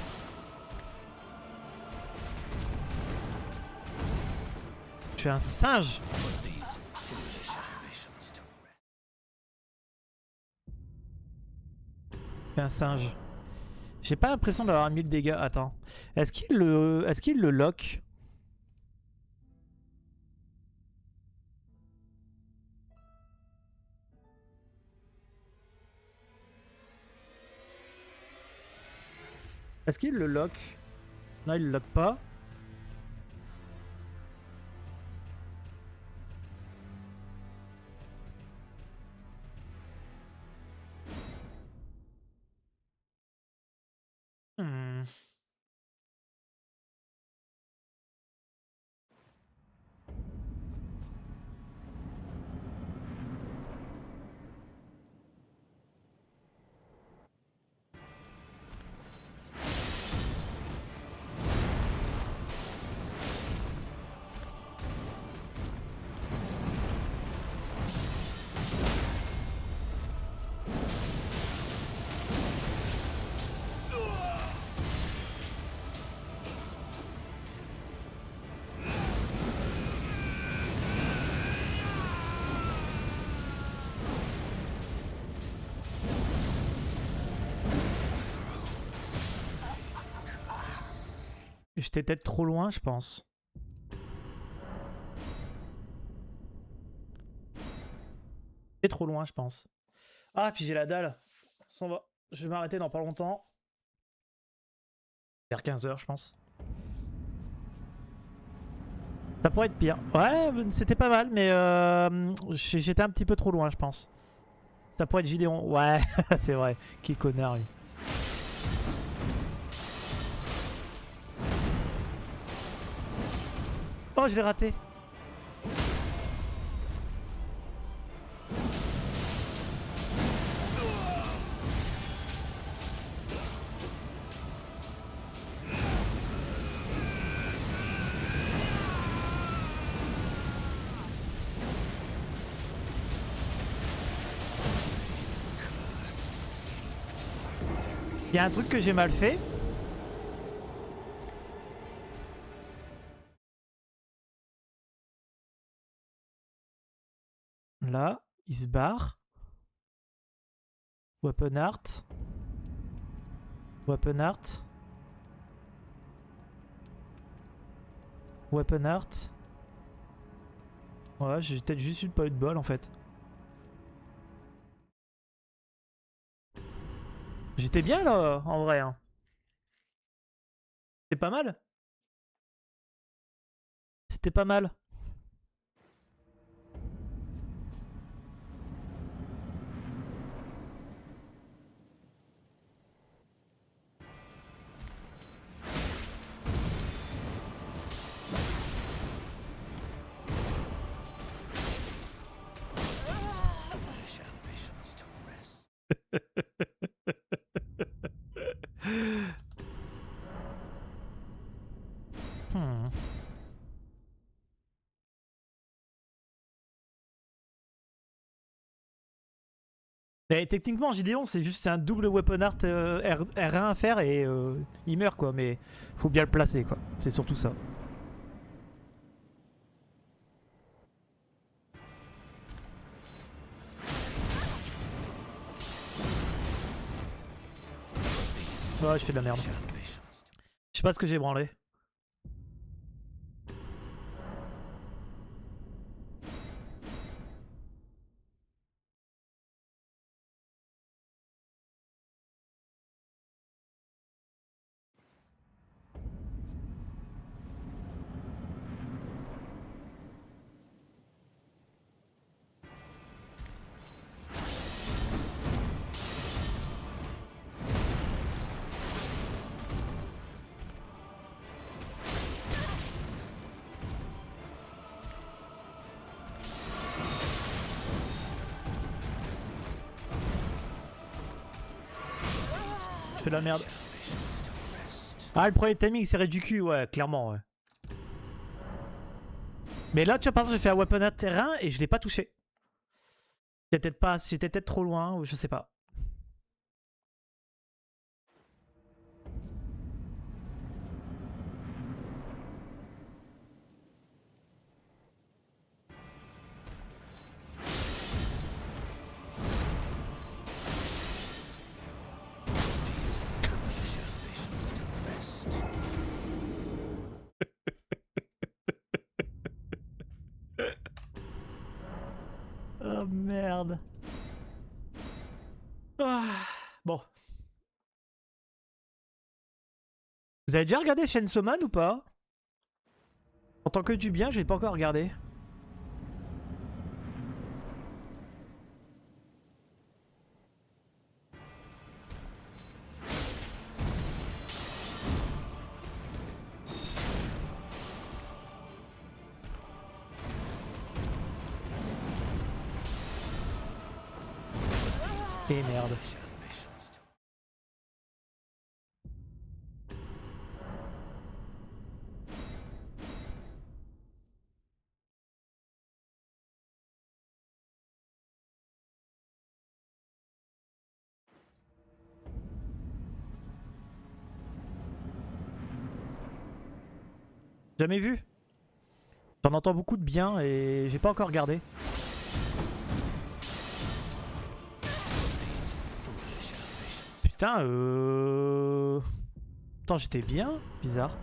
Je suis un singe. Je suis un singe. J'ai pas l'impression d'avoir mis le dégât. Attends. Est-ce qu'il le lock? Est-ce qu'il le lock? Non, il le lock pas. J'étais peut-être trop loin, je pense. J'étais trop loin, je pense. Ah, puis j'ai la dalle. Ça va. Je vais m'arrêter dans pas longtemps. Vers 15 h, je pense. Ça pourrait être pire. Ouais, c'était pas mal, mais j'étais un petit peu trop loin, je pense. Ça pourrait être Gideon. Ouais, c'est vrai. Quel connard, lui. Oh, je l'ai raté. Il y a un truc que j'ai mal fait. Là, il se barre. Weapon art. Weapon art. Weapon art. Ouais, j'ai peut-être juste eu pas eu de bol en fait. J'étais bien là, en vrai. Hein. C'était pas mal. C'était pas mal. Hmm. Et techniquement, Gideon, c'est juste un double weapon art R1 à faire et il meurt quoi. Mais faut bien le placer quoi. C'est surtout ça. Ouais, je fais de la merde. Je sais pas ce que j'ai branlé. Je fais de la merde. Ah, le premier timing, c'est du cul, ouais, clairement, ouais. Mais là, tu vois, par exemple, j'ai fait un weapon art terrain et je l'ai pas touché. J'étais peut-être trop loin, ou je sais pas. Oh merde. Ah, bon. Vous avez déjà regardé Chainsaw Man ou pas? En tant que du bien, je l'ai pas encore regardé. Et merde. Jamais vu. J'en entends beaucoup de bien et j'ai pas encore regardé. Putain, Attends, j'étais bien? Bizarre.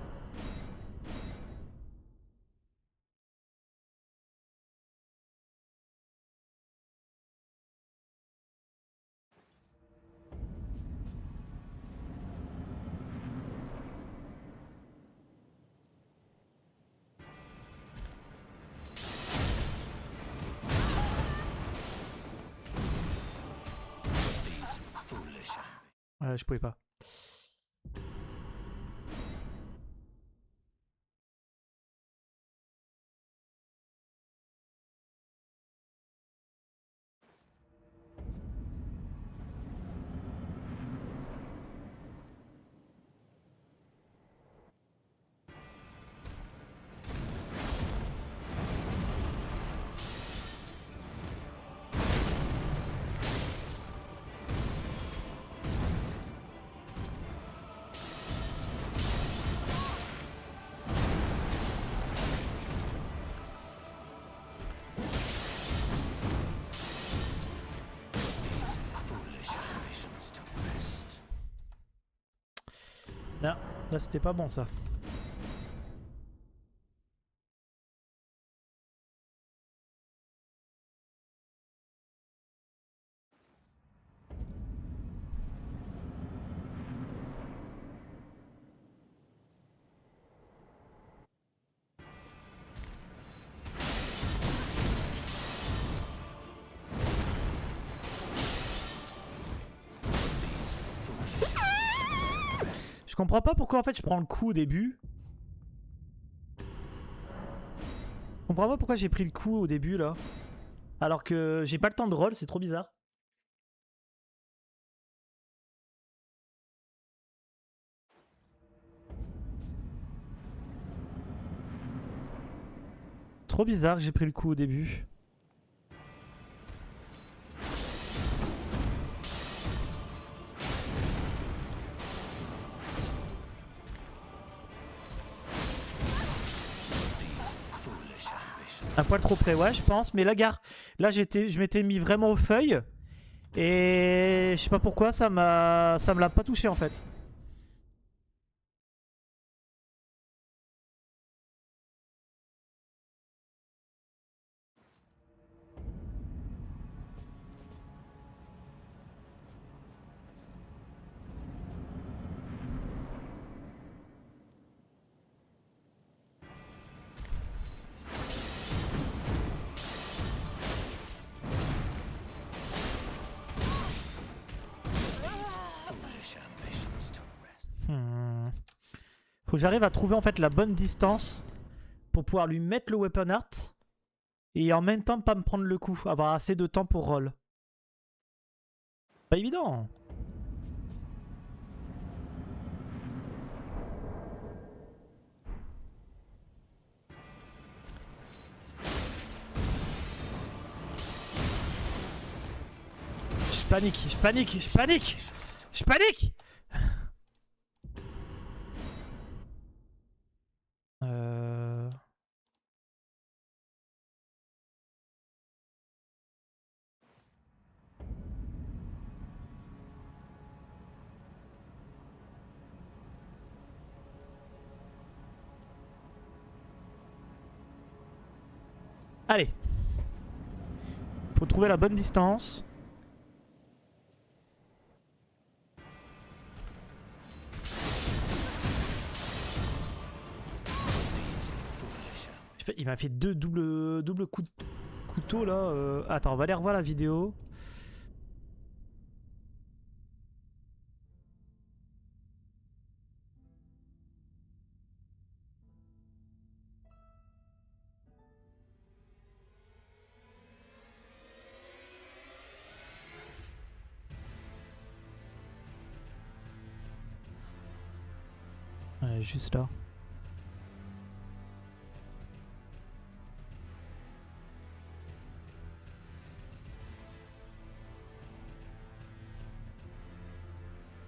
Je pouvais pas. Ah, là c'était pas bon ça. Je comprends pas pourquoi en fait je prends le coup au début. Je comprends pas pourquoi j'ai pris le coup au début là. Alors que j'ai pas le temps de roll, c'est trop bizarre. Trop bizarre que j'ai pris le coup au début. Un poil trop près, ouais, je pense. Mais la gare, là, je m'étais mis vraiment aux feuilles. Et je sais pas pourquoi, ça me l'a pas touché en fait. Faut que j'arrive à trouver en fait la bonne distance pour pouvoir lui mettre le weapon art et en même temps pas me prendre le coup, avoir assez de temps pour roll. Pas évident. Je panique, je panique, je panique, je panique. Allez. Faut trouver la bonne distance. Il m'a fait deux double coups de couteau là. Attends, on va aller revoir la vidéo. Ouais, juste là.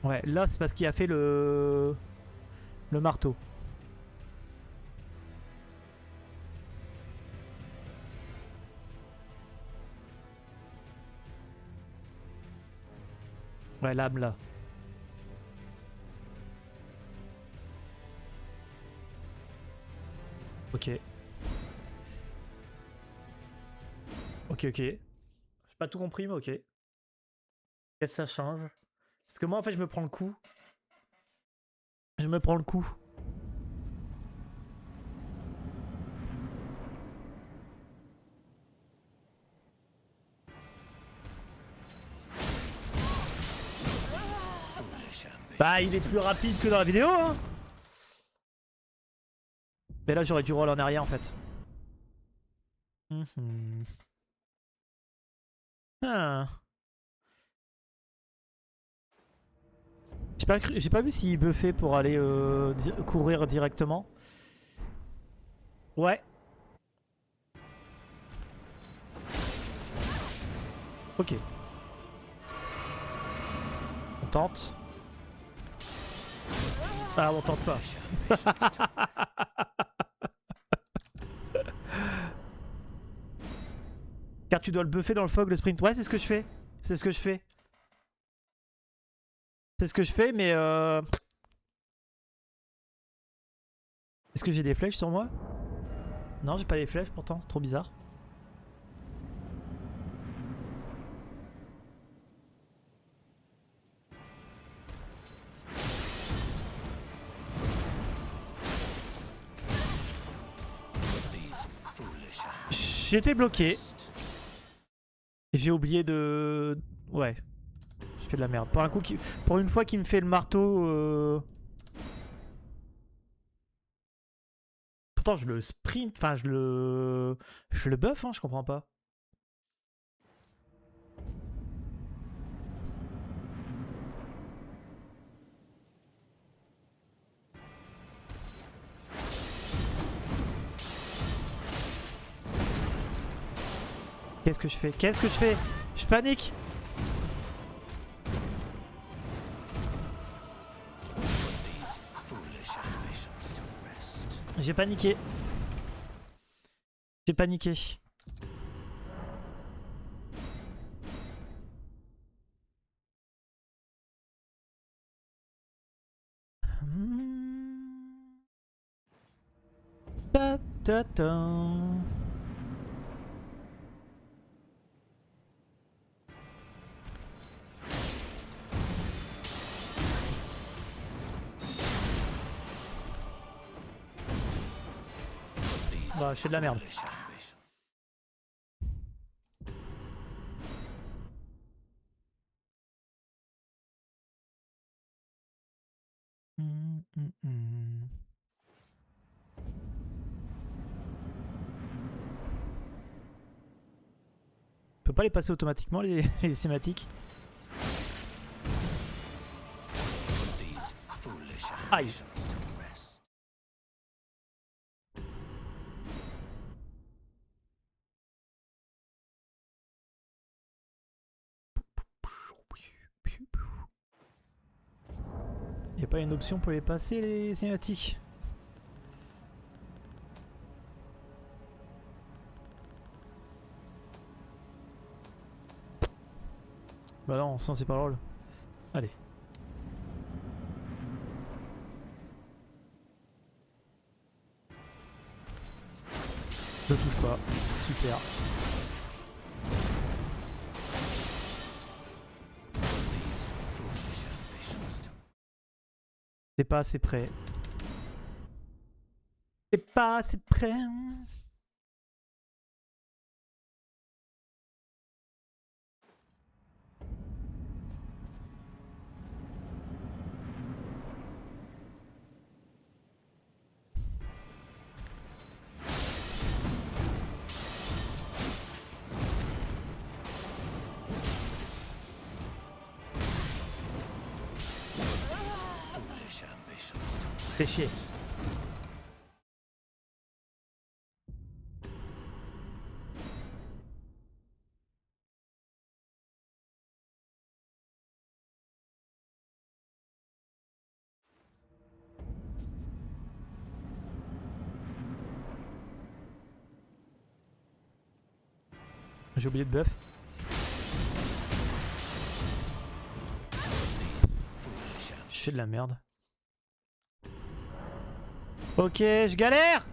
Ouais, là c'est parce qu'il a fait le marteau. Ouais, l'âme là. Ok. Ok, ok. J'ai pas tout compris, mais ok. Qu'est-ce que ça change? Parce que moi en fait je me prends le coup. Je me prends le coup. Bah il est plus rapide que dans la vidéo hein. Mais là j'aurais dû roll en arrière en fait. Ah. J'ai pas vu s'il buffait pour aller courir directement. Ouais. Ok. On tente. Ah, on tente pas. Car tu dois le buffer dans le fog, le sprint. Ouais, c'est ce que je fais. C'est ce que je fais. C'est ce que je fais, mais Est-ce que j'ai des flèches sur moi? Non, j'ai pas les flèches pourtant, trop bizarre. J'étais bloqué. J'ai oublié de... Ouais. Je fais de la merde. Pour un coup, pour une fois qu'il me fait le marteau... Pourtant, je le sprint, enfin, je le buff, hein, je comprends pas. Qu'est-ce que je fais? Qu'est-ce que je fais? Je panique! J'ai paniqué. J'ai paniqué. Ta ta ta. Bah, je fais de la merde. On peut pas les passer automatiquement les cinématiques? Aïe. Y'a pas une option pour les passer les cinématiques? Bah non, sinon c'est pas drôle. Allez. Je touche pas. Super. C'est pas assez près. C'est pas assez près. Fais chier. J'ai oublié de buff. Je fais de la merde. Ok, je galère!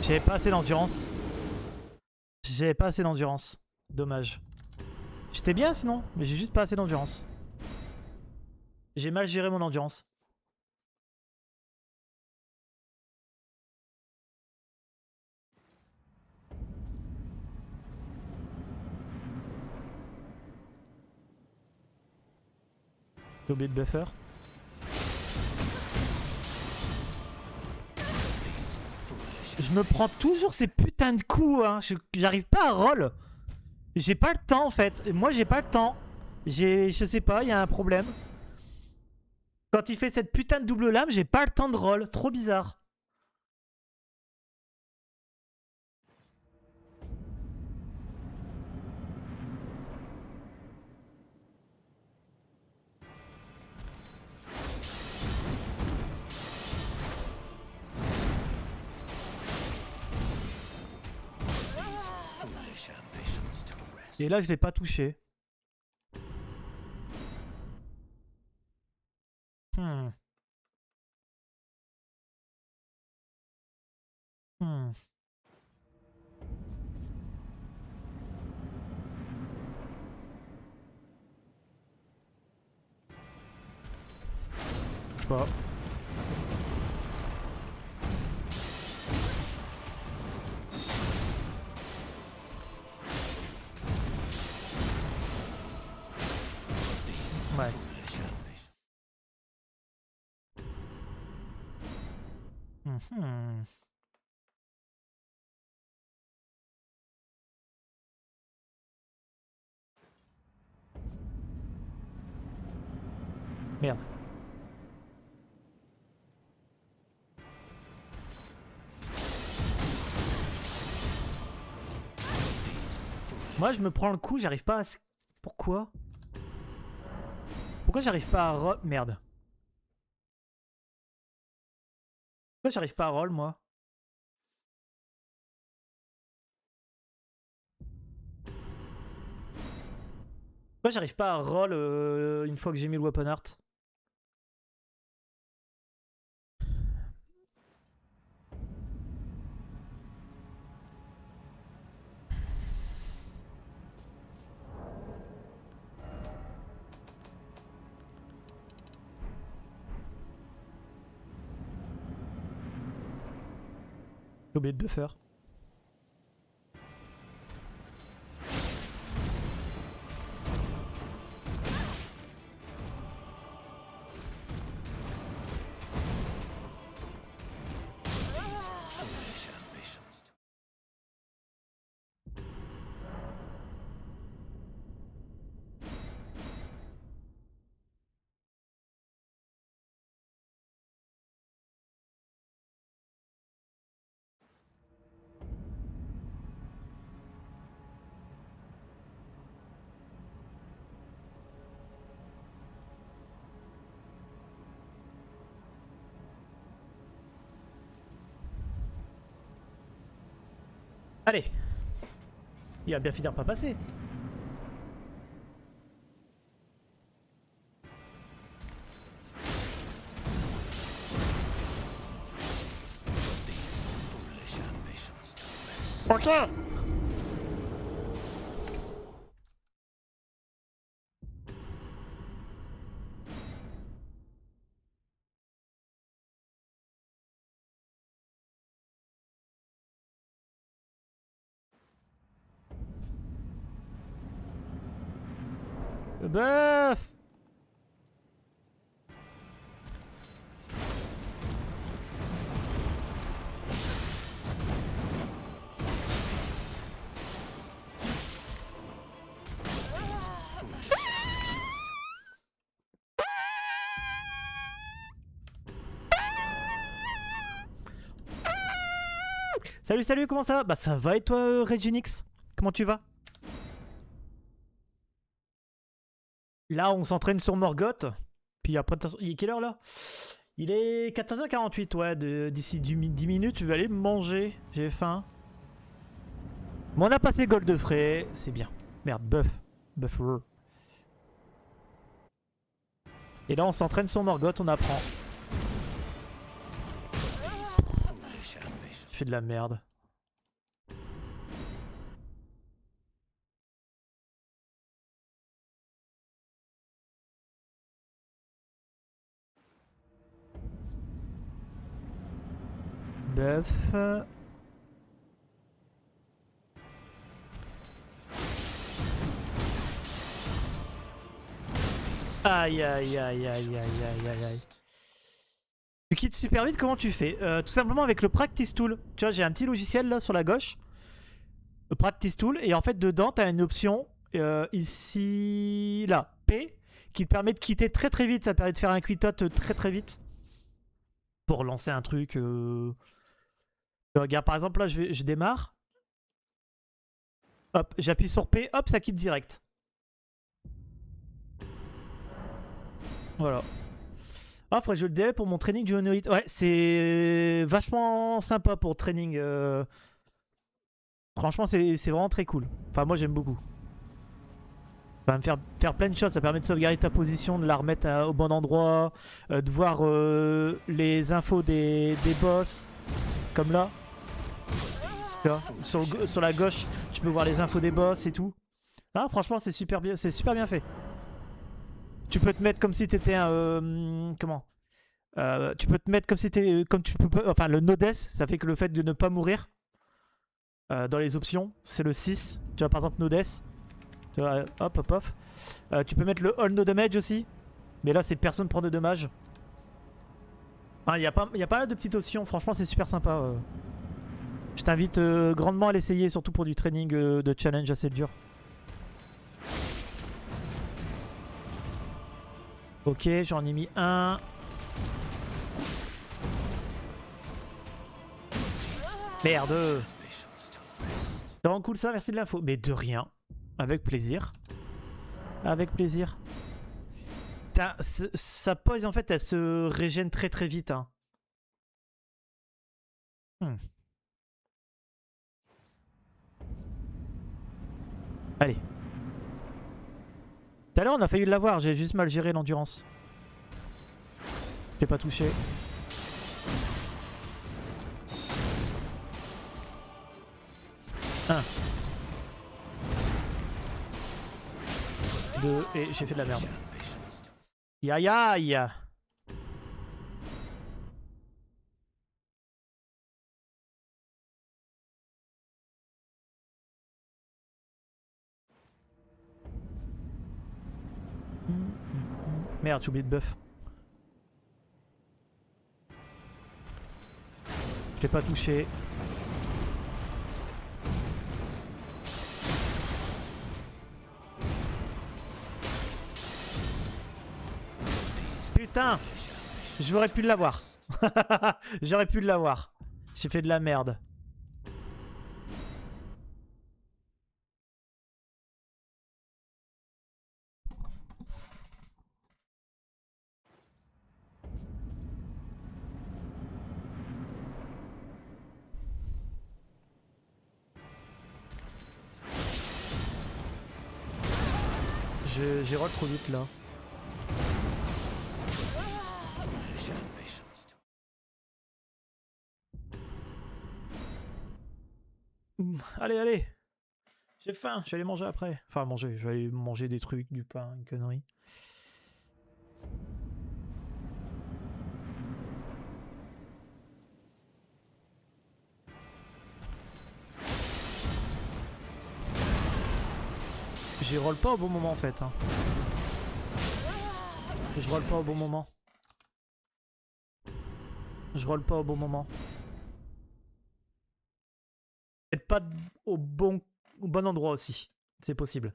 J'avais pas assez d'endurance. J'avais pas assez d'endurance. Dommage. J'étais bien sinon, mais j'ai juste pas assez d'endurance. J'ai mal géré mon endurance. J'ai oublié de buffer. Je me prends toujours ces putains de coups, hein. J'arrive pas à roll. J'ai pas le temps en fait. Moi j'ai pas le temps. Je sais pas, il y a un problème. Quand il fait cette putain de double lame, j'ai pas le temps de roll. Trop bizarre. Et là je l'ai pas touché. Hmm. Hmm. Touche pas. Ouais. Mhm. Merde. Moi je me prends le coup, j'arrive pas à... Pourquoi? Pourquoi j'arrive pas à... Merde. Pourquoi j'arrive pas à roll moi? Pourquoi j'arrive pas à roll une fois que j'ai mis le weapon art? J'ai oublié de buffer. Allez. Il va bien finir par passer. Ok. Bœuf. Salut, salut, comment ça va? Bah ça va et toi, Reginix? Comment tu vas? Là, on s'entraîne sur Morgoth. Puis après, il est quelle heure là? Il est 14h48, ouais. D'ici 10 minutes, je vais aller manger. J'ai faim. Bon, on a passé gold de frais, c'est bien. Merde, buff. Buffer. Et là, on s'entraîne sur Morgoth, on apprend. Je fais de la merde. Buff. Aïe aïe aïe aïe aïe aïe aïe aïe. Tu quittes super vite, comment tu fais? Tout simplement avec le practice tool. Tu vois, j'ai un petit logiciel là sur la gauche. Practice Tool. Et en fait, dedans, tu as une option ici, là, P, qui te permet de quitter très très vite. Ça te permet de faire un quittot très très vite. Pour lancer un truc. Regarde, par exemple, là, je démarre. Hop, j'appuie sur P, hop, ça quitte direct. Voilà. Ah, faudrait que je le délai pour mon training du Honorite. Ouais, c'est vachement sympa pour training. Franchement, c'est vraiment très cool. Enfin, moi, j'aime beaucoup. Ça va me faire plein de choses. Ça permet de sauvegarder ta position, de la remettre au bon endroit, de voir les infos des boss. Comme là. Tu vois, sur la gauche, tu peux voir les infos des boss et tout. Ah, franchement, c'est super bien fait. Tu peux te mettre comme si t'étais un... comment tu peux te mettre comme si t'étais... Comme tu peux, enfin, le no death, ça fait que le fait de ne pas mourir. Dans les options, c'est le 6. Tu vois, par exemple, no death. Tu vois, hop, hop, hop. Tu peux mettre le all no damage aussi. Mais là, c'est personne prend de dommages. Il y a pas mal de petites options. Franchement, c'est super sympa. Je t'invite grandement à l'essayer, surtout pour du training de challenge assez dur. Ok, j'en ai mis un. Merde. C'est vraiment cool ça, merci de l'info. Mais de rien. Avec plaisir. Avec plaisir. Sa pose en fait, elle se régène très très vite. Hein. Allez. Tout à l'heure on a failli l'avoir, j'ai juste mal géré l'endurance. J'ai pas touché. Un. 2 et j'ai fait de la merde. Aïe aïe. Merde, j'ai oublié de buff. Je l'ai pas touché. Putain, j'aurais pu l'avoir. J'aurais pu l'avoir. J'ai fait de la merde. J'ai roll trop vite là. Allez, allez. J'ai faim, je vais aller manger après. Enfin, manger, je vais aller manger des trucs, du pain, une connerie. J'y roll pas au bon moment en fait. Hein. Je roll pas au bon moment. Je roll pas au bon moment. Peut-être pas au bon endroit aussi. C'est possible.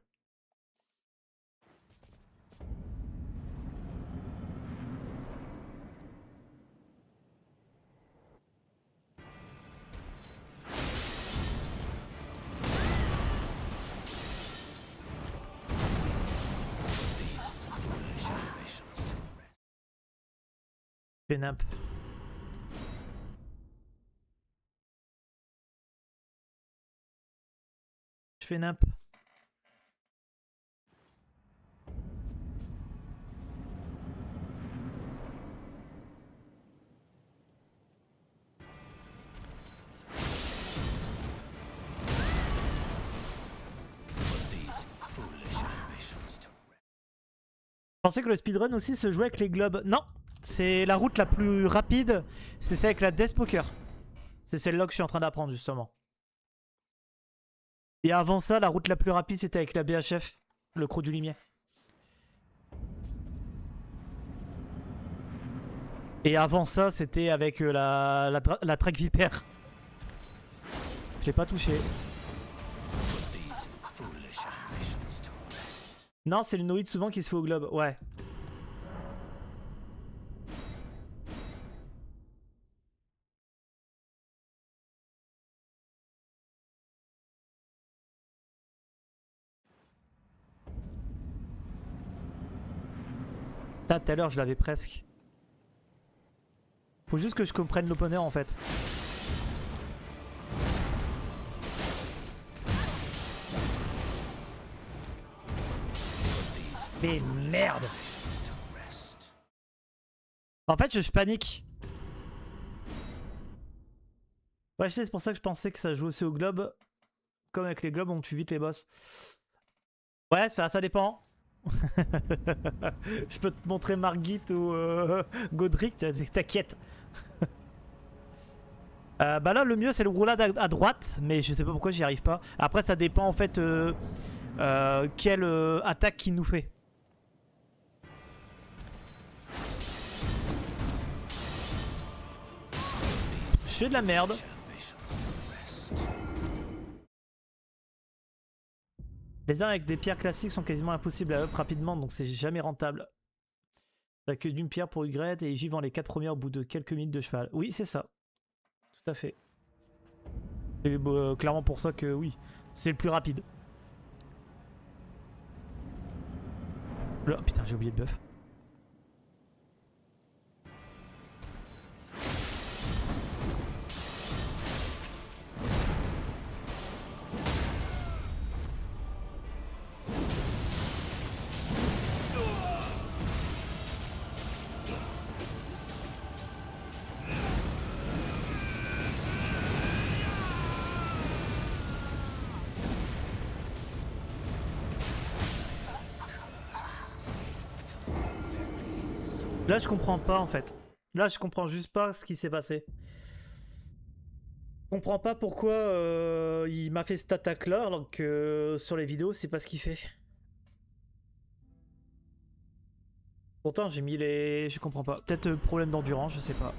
Pénap. Je fais nap. Je pensais que le speedrun aussi se jouait avec les globes. Non, c'est la route la plus rapide. C'est celle avec la Death Poker. C'est celle-là que je suis en train d'apprendre justement. Et avant ça, la route la plus rapide c'était avec la BHF, le Croc du Limier. Et avant ça, c'était avec la Track Viper. Je l'ai pas touché. Non, c'est le noïde souvent qui se fait au globe. Ouais. Tout à l'heure, je l'avais presque. Faut juste que je comprenne l'opener en fait. Mais merde! En fait, je panique. Ouais, c'est pour ça que je pensais que ça joue aussi au globe. Comme avec les globes, on tue vite les boss. Ouais, ça dépend. Je peux te montrer Margit ou Godric, t'inquiète. Bah là, le mieux, c'est le roulade à droite, mais je sais pas pourquoi j'y arrive pas. Après, ça dépend en fait quelle attaque qu'il nous fait. Je fais de la merde. Les armes avec des pierres classiques sont quasiment impossibles à up rapidement, donc c'est jamais rentable. T'as que d'une pierre pour Ygritte et j'y vends les 4 premières au bout de quelques minutes de cheval. Oui, c'est ça. Tout à fait. Et clairement pour ça que oui, c'est le plus rapide. Là, putain, j'ai oublié de buff. Là, je comprends pas en fait. Là, je comprends juste pas ce qui s'est passé. Je comprends pas pourquoi il m'a fait cette attaque là alors que sur les vidéos, c'est pas ce qu'il fait. Pourtant, j'ai mis les. Je comprends pas. Peut-être problème d'endurance, je sais pas.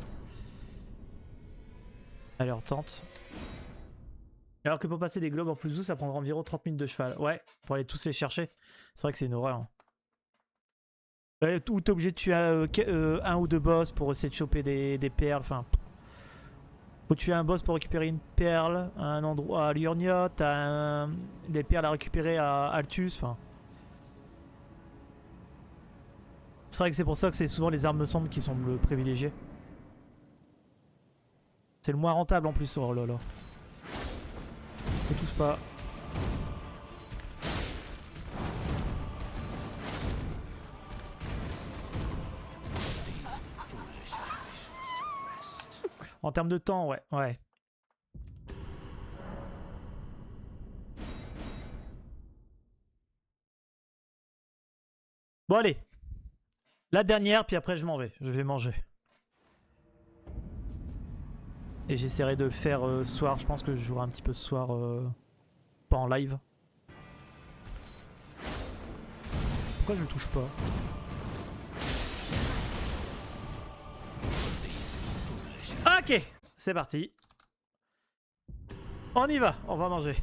Allez, on tente. Alors que pour passer des globes en plus doux, ça prendra environ 30 minutes de cheval. Ouais, pour aller tous les chercher. C'est vrai que c'est une horreur. Hein. Ou t'es obligé de tuer un ou deux boss pour essayer de choper des perles. Enfin, faut tuer un boss pour récupérer une perle à un endroit à Liurnia. T'as les perles à récupérer à Altus. Enfin, c'est vrai que c'est pour ça que c'est souvent les armes sombres qui sont le privilégié. C'est le moins rentable en plus. Oh là là. Ne touche pas. En termes de temps, ouais. Ouais. Bon, allez. La dernière, puis après, je m'en vais. Je vais manger. Et j'essaierai de le faire ce soir. Je pense que je jouerai un petit peu ce soir. Pas en live. Pourquoi je le touche pas? Ok, c'est parti. On y va, on va manger.